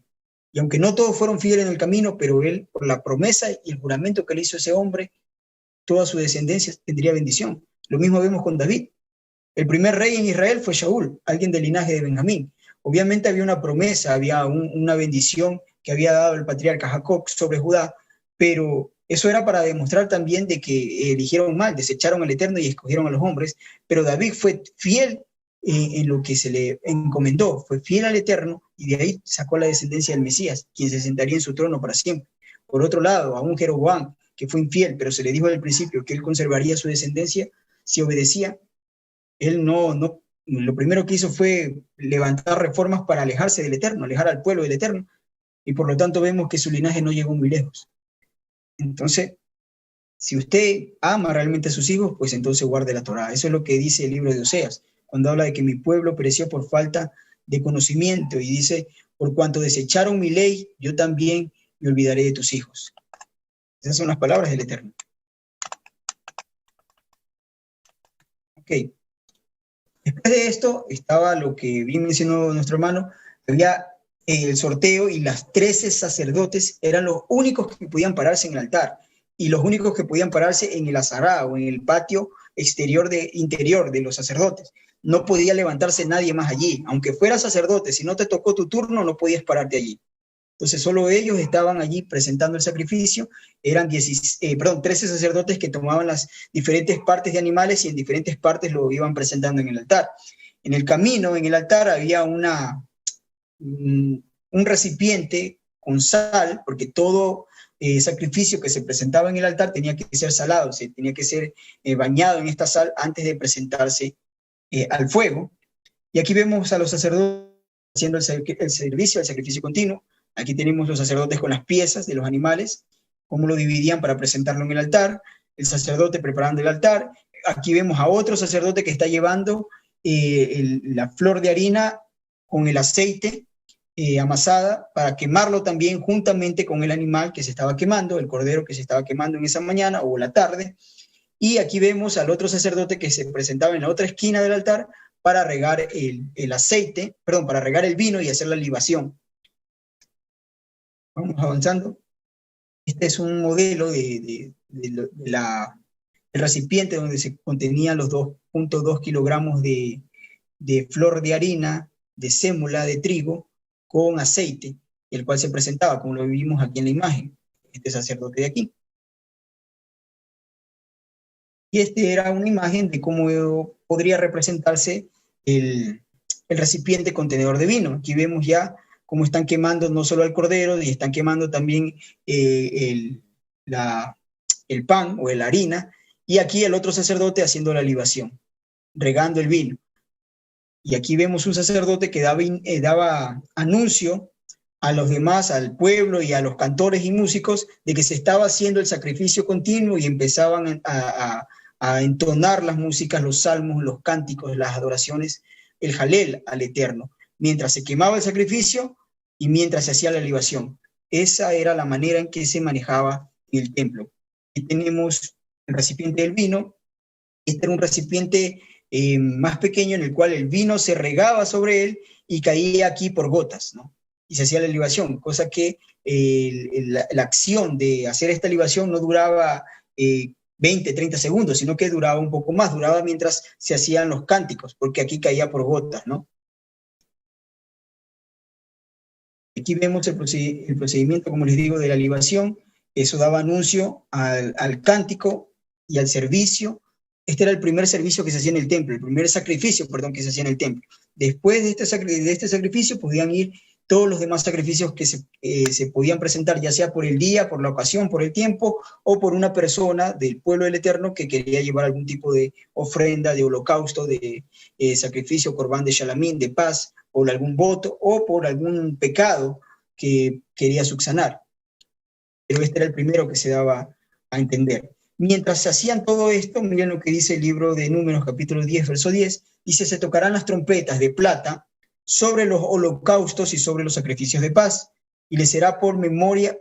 Y aunque no todos fueron fieles en el camino, pero Él, por la promesa y el juramento que le hizo ese hombre, toda su descendencia tendría bendición. Lo mismo vemos con David. El primer rey en Israel fue Shaul, alguien del linaje de Benjamín. Obviamente había una promesa, había una bendición que había dado el patriarca Jacob sobre Judá, pero eso era para demostrar también de que eligieron mal, desecharon al Eterno y escogieron a los hombres, pero David fue fiel en lo que se le encomendó, fue fiel al Eterno y de ahí sacó la descendencia del Mesías, quien se sentaría en su trono para siempre. Por otro lado, a un Jeroboam que fue infiel, pero se le dijo al principio que él conservaría su descendencia si obedecía. Él lo primero que hizo fue levantar reformas para alejarse del Eterno, alejar al pueblo del Eterno, y por lo tanto vemos que su linaje no llegó muy lejos. Entonces, si usted ama realmente a sus hijos, pues entonces guarde la Torá. Eso es lo que dice el libro de Oseas, cuando habla de que mi pueblo pereció por falta de conocimiento, y dice, por cuanto desecharon mi ley, yo también me olvidaré de tus hijos. Esas son las palabras del Eterno. Ok. Después de esto estaba lo que bien mencionó nuestro hermano, había el sorteo y las 13 sacerdotes eran los únicos que podían pararse en el altar y los únicos que podían pararse en el azará o en el patio interior de los sacerdotes. No podía levantarse nadie más allí. Aunque fueras sacerdote, si no te tocó tu turno, no podías pararte allí. Entonces solo ellos estaban allí presentando el sacrificio. Eran 13 sacerdotes que tomaban las diferentes partes de animales y en diferentes partes lo iban presentando en el altar. En el camino, en el altar, había un recipiente con sal, porque todo sacrificio que se presentaba en el altar tenía que ser salado, tenía que ser bañado en esta sal antes de presentarse al fuego. Y aquí vemos a los sacerdotes haciendo el servicio, el sacrificio continuo. Aquí tenemos los sacerdotes con las piezas de los animales, cómo lo dividían para presentarlo en el altar, el sacerdote preparando el altar. Aquí vemos a otro sacerdote que está llevando la flor de harina con el aceite amasada para quemarlo también juntamente con el animal que se estaba quemando, el cordero que se estaba quemando en esa mañana o la tarde. Y aquí vemos al otro sacerdote que se presentaba en la otra esquina del altar para regar el aceite, perdón, para regar el vino y hacer la libación. Vamos avanzando. Este es un modelo del recipiente donde se contenían los 2.2 kilogramos de flor de harina, de sémula, de trigo, con aceite, el cual se presentaba, como lo vimos aquí en la imagen. este sacerdote de aquí. Y este era una imagen de cómo podría representarse el recipiente contenedor de vino. Aquí vemos ya cómo están quemando no solo al cordero, y están quemando también el pan o la harina, y aquí el otro sacerdote haciendo la libación, regando el vino. Y aquí vemos un sacerdote que daba anuncio a los demás, al pueblo y a los cantores y músicos, de que se estaba haciendo el sacrificio continuo, y empezaban a entonar las músicas, los salmos, los cánticos, las adoraciones, el jalel al Eterno, mientras se quemaba el sacrificio y mientras se hacía la libación. Esa era la manera en que se manejaba en el templo. Aquí tenemos el recipiente del vino. Este era un recipiente más pequeño, en el cual el vino se regaba sobre él y caía aquí por gotas, ¿no? Y se hacía la libación, cosa que la acción de hacer esta libación no duraba 20, 30 segundos, sino que duraba un poco más, duraba mientras se hacían los cánticos, porque aquí caía por gotas, ¿no? Aquí vemos el procedimiento, como les digo, de la libación. Eso daba anuncio al cántico y al servicio. Este era el primer servicio que se hacía en el templo, el primer sacrificio, perdón, que se hacía en el templo. Después de este sacrificio podían ir todos los demás sacrificios que se podían presentar, ya sea por el día, por la ocasión, por el tiempo, o por una persona del pueblo del Eterno que quería llevar algún tipo de ofrenda, de holocausto, de sacrificio, corbán de shalamín, de paz, por algún voto, o por algún pecado que quería subsanar. Pero este era el primero que se daba a entender. Mientras se hacían todo esto, miren lo que dice el libro de Números, capítulo 10, verso 10, dice: se tocarán las trompetas de plata sobre los holocaustos y sobre los sacrificios de paz, y les será por memoria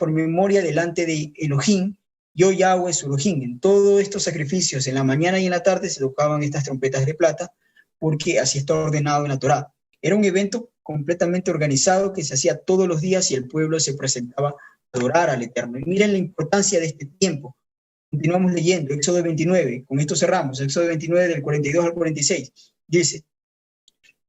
delante de Elohim, yo Yahweh su Elohim. En todos estos sacrificios, en la mañana y en la tarde, se tocaban estas trompetas de plata, porque así está ordenado en la Torá. Era un evento completamente organizado que se hacía todos los días, y el pueblo se presentaba a adorar al Eterno. Y miren la importancia de este tiempo. Continuamos leyendo, Éxodo 29, con esto cerramos, Éxodo 29 del 42 al 46, dice: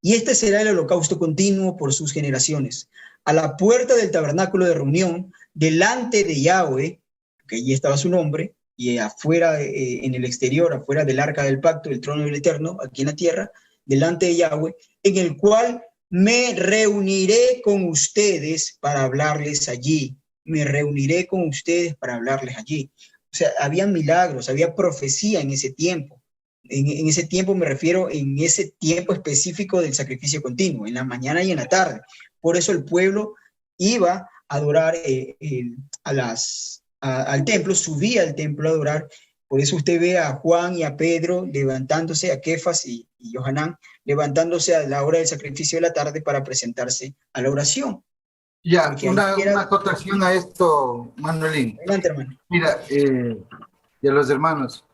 y este será el holocausto continuo por sus generaciones, a la puerta del tabernáculo de reunión, delante de Yahweh, que allí estaba su nombre, y afuera, en el exterior, afuera del arca del pacto, el trono del Eterno, aquí en la tierra, delante de Yahweh, en el cual me reuniré con ustedes para hablarles allí. Me reuniré con ustedes para hablarles allí. O sea, había milagros, había profecía en ese tiempo. En ese tiempo me refiero, en ese tiempo específico del sacrificio continuo, en la mañana y en la tarde. Por eso el pueblo iba a adorar al templo, subía al templo a adorar. Por eso usted ve a Juan y a Pedro levantándose, a Kefas y Johanán, levantándose a la hora del sacrificio de la tarde para presentarse a la oración. Ya, una acotación a esto, Manuelín. Adelante, hermano. Mira, y a los hermanos,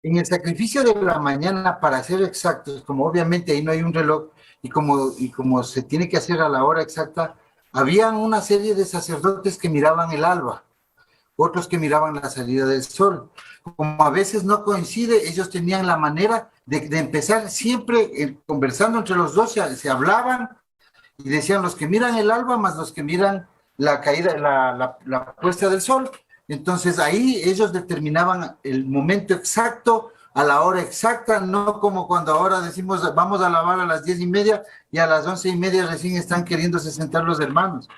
en el sacrificio de la mañana, para ser exactos, como obviamente ahí no hay un reloj, y como se tiene que hacer a la hora exacta, habían una serie de sacerdotes que miraban el alba, otros que miraban la salida del sol. Como a veces no coincide, ellos tenían la manera de empezar siempre conversando entre los dos, se hablaban y decían los que miran el alba más los que miran la caída, la puesta del sol. Entonces ahí ellos determinaban el momento exacto, a la hora exacta, no como cuando ahora decimos vamos a lavar a las 10:30 y a las 11:30 recién están queriéndose sentar los hermanos.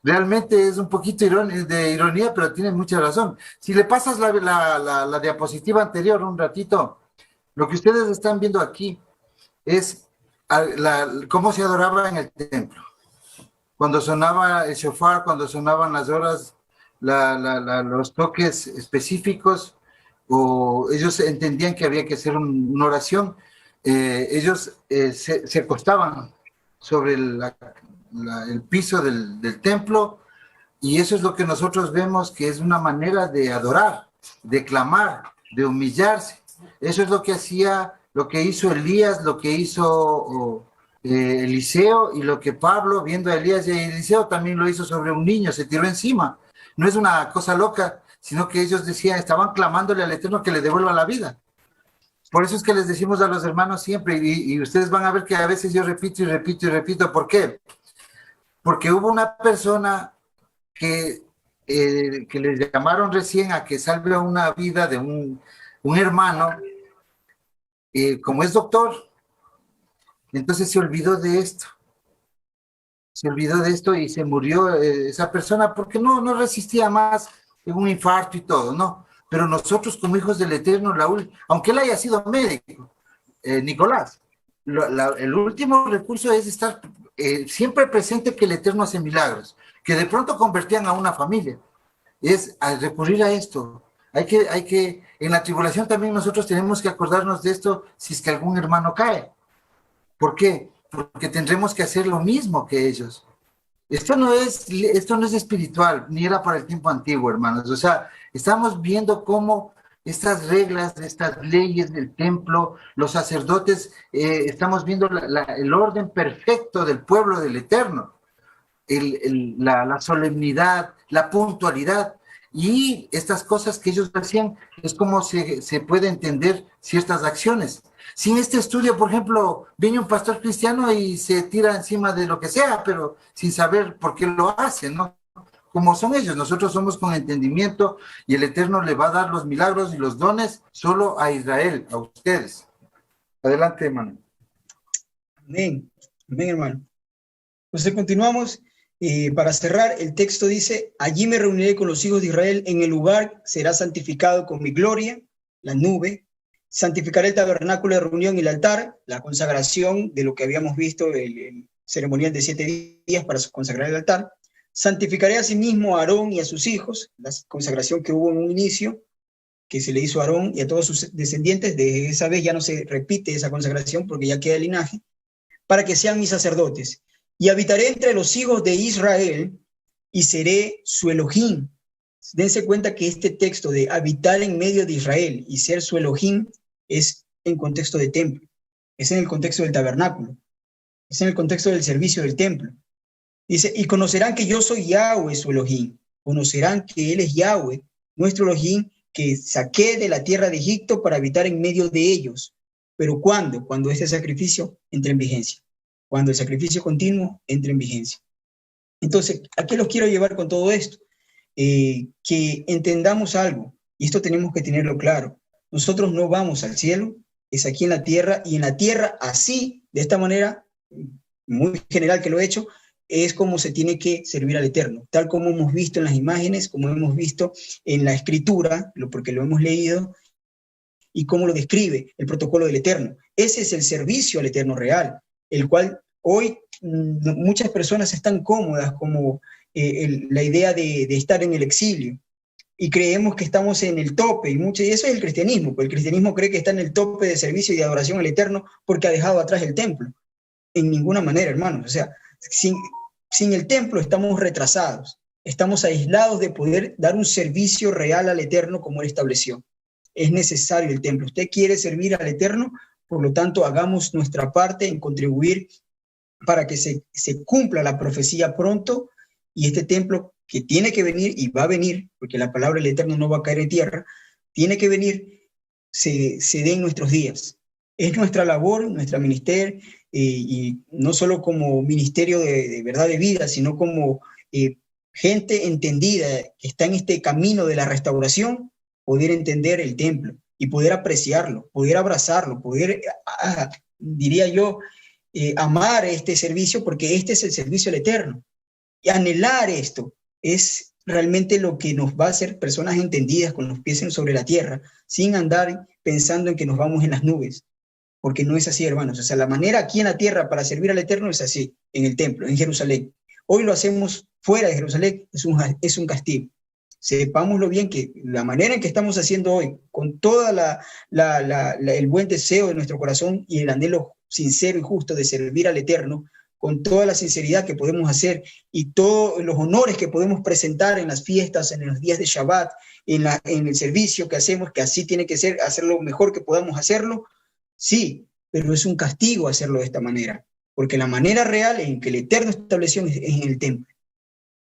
Realmente es un poquito de ironía, pero tienen mucha razón. Si le pasas la diapositiva anterior un ratito, lo que ustedes están viendo aquí es cómo se adoraba en el templo. Cuando sonaba el shofar, cuando sonaban las horas, los toques específicos, o ellos entendían que había que hacer una oración, ellos se acostaban sobre el piso del templo, y eso es lo que nosotros vemos que es una manera de adorar, de clamar, de humillarse. Eso es lo que hacía, lo que hizo Elías, lo que hizo Eliseo, y lo que Pablo, viendo a Elías y a Eliseo, también lo hizo sobre un niño, se tiró encima. No es una cosa loca, sino que ellos decían, estaban clamándole al Eterno que le devuelva la vida. Por eso es que les decimos a los hermanos siempre, y ustedes van a ver que a veces yo repito y repito y repito. ¿Por qué? porque hubo una persona que les llamaron recién a que salve una vida de un hermano, como es doctor, entonces se olvidó de esto y se murió esa persona porque no resistía más en un infarto y todo, ¿no? Pero nosotros como hijos del Eterno, aunque él haya sido médico, Nicolás, el último recurso es estar siempre presente que el Eterno hace milagros, que de pronto convertían a una familia. Es al recurrir a esto. En la tribulación también nosotros tenemos que acordarnos de esto si es que algún hermano cae. ¿Por qué? Porque tendremos que hacer lo mismo que ellos. Esto no es espiritual, ni era para el tiempo antiguo, hermanos. O sea, estamos viendo cómo estas reglas, estas leyes del templo, los sacerdotes, estamos viendo el orden perfecto del pueblo del Eterno, la solemnidad, la puntualidad, y estas cosas que ellos hacían es como se puede entender ciertas acciones. Sin este estudio, por ejemplo, viene un pastor cristiano y se tira encima de lo que sea, pero sin saber por qué lo hace, ¿no? Como son ellos, nosotros somos con entendimiento y el Eterno le va a dar los milagros y los dones solo a Israel, a ustedes. Adelante, hermano. Amén, amén, hermano. Entonces continuamos. Para cerrar, el texto dice: allí me reuniré con los hijos de Israel, en el lugar será santificado con mi gloria, la nube. Santificaré el tabernáculo de reunión y el altar, la consagración de lo que habíamos visto, el ceremonial de 7 días para consagrar el altar. Santificaré a sí mismo a Aarón y a sus hijos, la consagración que hubo en un inicio, que se le hizo a Aarón y a todos sus descendientes. De esa vez ya no se repite esa consagración porque ya queda el linaje, para que sean mis sacerdotes. Y habitaré entre los hijos de Israel y seré su Elohim. Dense cuenta que este texto de habitar en medio de Israel y ser su Elohim es en contexto de templo, es en el contexto del tabernáculo, es en el contexto del servicio del templo. Dice: y conocerán que yo soy Yahweh, su Elohim. Conocerán que Él es Yahweh, nuestro Elohim, que saqué de la tierra de Egipto para habitar en medio de ellos. ¿Pero cuándo? Cuando este sacrificio entre en vigencia. Cuando el sacrificio continuo entre en vigencia. Entonces, ¿a qué los quiero llevar con todo esto? Que entendamos algo, y esto tenemos que tenerlo claro. Nosotros no vamos al cielo, es aquí en la tierra, y en la tierra así, de esta manera, muy general que lo he hecho, es como se tiene que servir al Eterno, tal como hemos visto en las imágenes, como hemos visto en la Escritura, porque lo hemos leído, y cómo lo describe el protocolo del Eterno. Ese es el servicio al Eterno real, el cual hoy muchas personas están cómodas como la idea de estar en el exilio, y creemos que estamos en el tope, y eso es el cristianismo, pues el cristianismo cree que está en el tope de servicio y de adoración al Eterno porque ha dejado atrás el templo. En ninguna manera, hermanos. O sea, sin el templo estamos retrasados, estamos aislados de poder dar un servicio real al Eterno como Él estableció. Es necesario el templo. Usted quiere servir al Eterno, por lo tanto, hagamos nuestra parte en contribuir para que se cumpla la profecía pronto, y este templo que tiene que venir y va a venir, porque la palabra del Eterno no va a caer en tierra, tiene que venir, se dé en nuestros días. Es nuestra labor, nuestra ministerio, y no solo como ministerio de verdad de vida, sino como gente entendida que está en este camino de la restauración, poder entender el templo y poder apreciarlo, poder abrazarlo, poder, diría yo, amar este servicio, porque este es el servicio al Eterno. Y anhelar esto es realmente lo que nos va a hacer personas entendidas con los pies sobre la tierra, sin andar pensando en que nos vamos en las nubes, porque no es así, hermanos. O sea, la manera aquí en la tierra para servir al Eterno es así, en el templo, en Jerusalén. Hoy lo hacemos fuera de Jerusalén, es un castigo. Sepámoslo bien, que la manera en que estamos haciendo hoy, con toda el buen deseo de nuestro corazón y el anhelo sincero y justo de servir al Eterno, con toda la sinceridad que podemos hacer y todos los honores que podemos presentar en las fiestas, en los días de Shabbat, en el servicio que hacemos, que así tiene que ser, hacerlo lo mejor que podamos hacerlo, sí, pero es un castigo hacerlo de esta manera, porque la manera real en que el Eterno estableció es en el templo.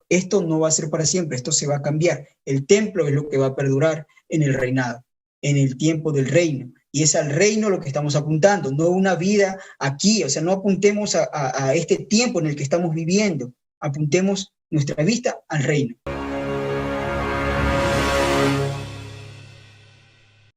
Esto no va a ser para siempre, esto se va a cambiar. El templo es lo que va a perdurar en el reinado, en el tiempo del reino. Y es al reino lo que estamos apuntando, no una vida aquí. O sea, no apuntemos a este tiempo en el que estamos viviendo, apuntemos nuestra vista al reino.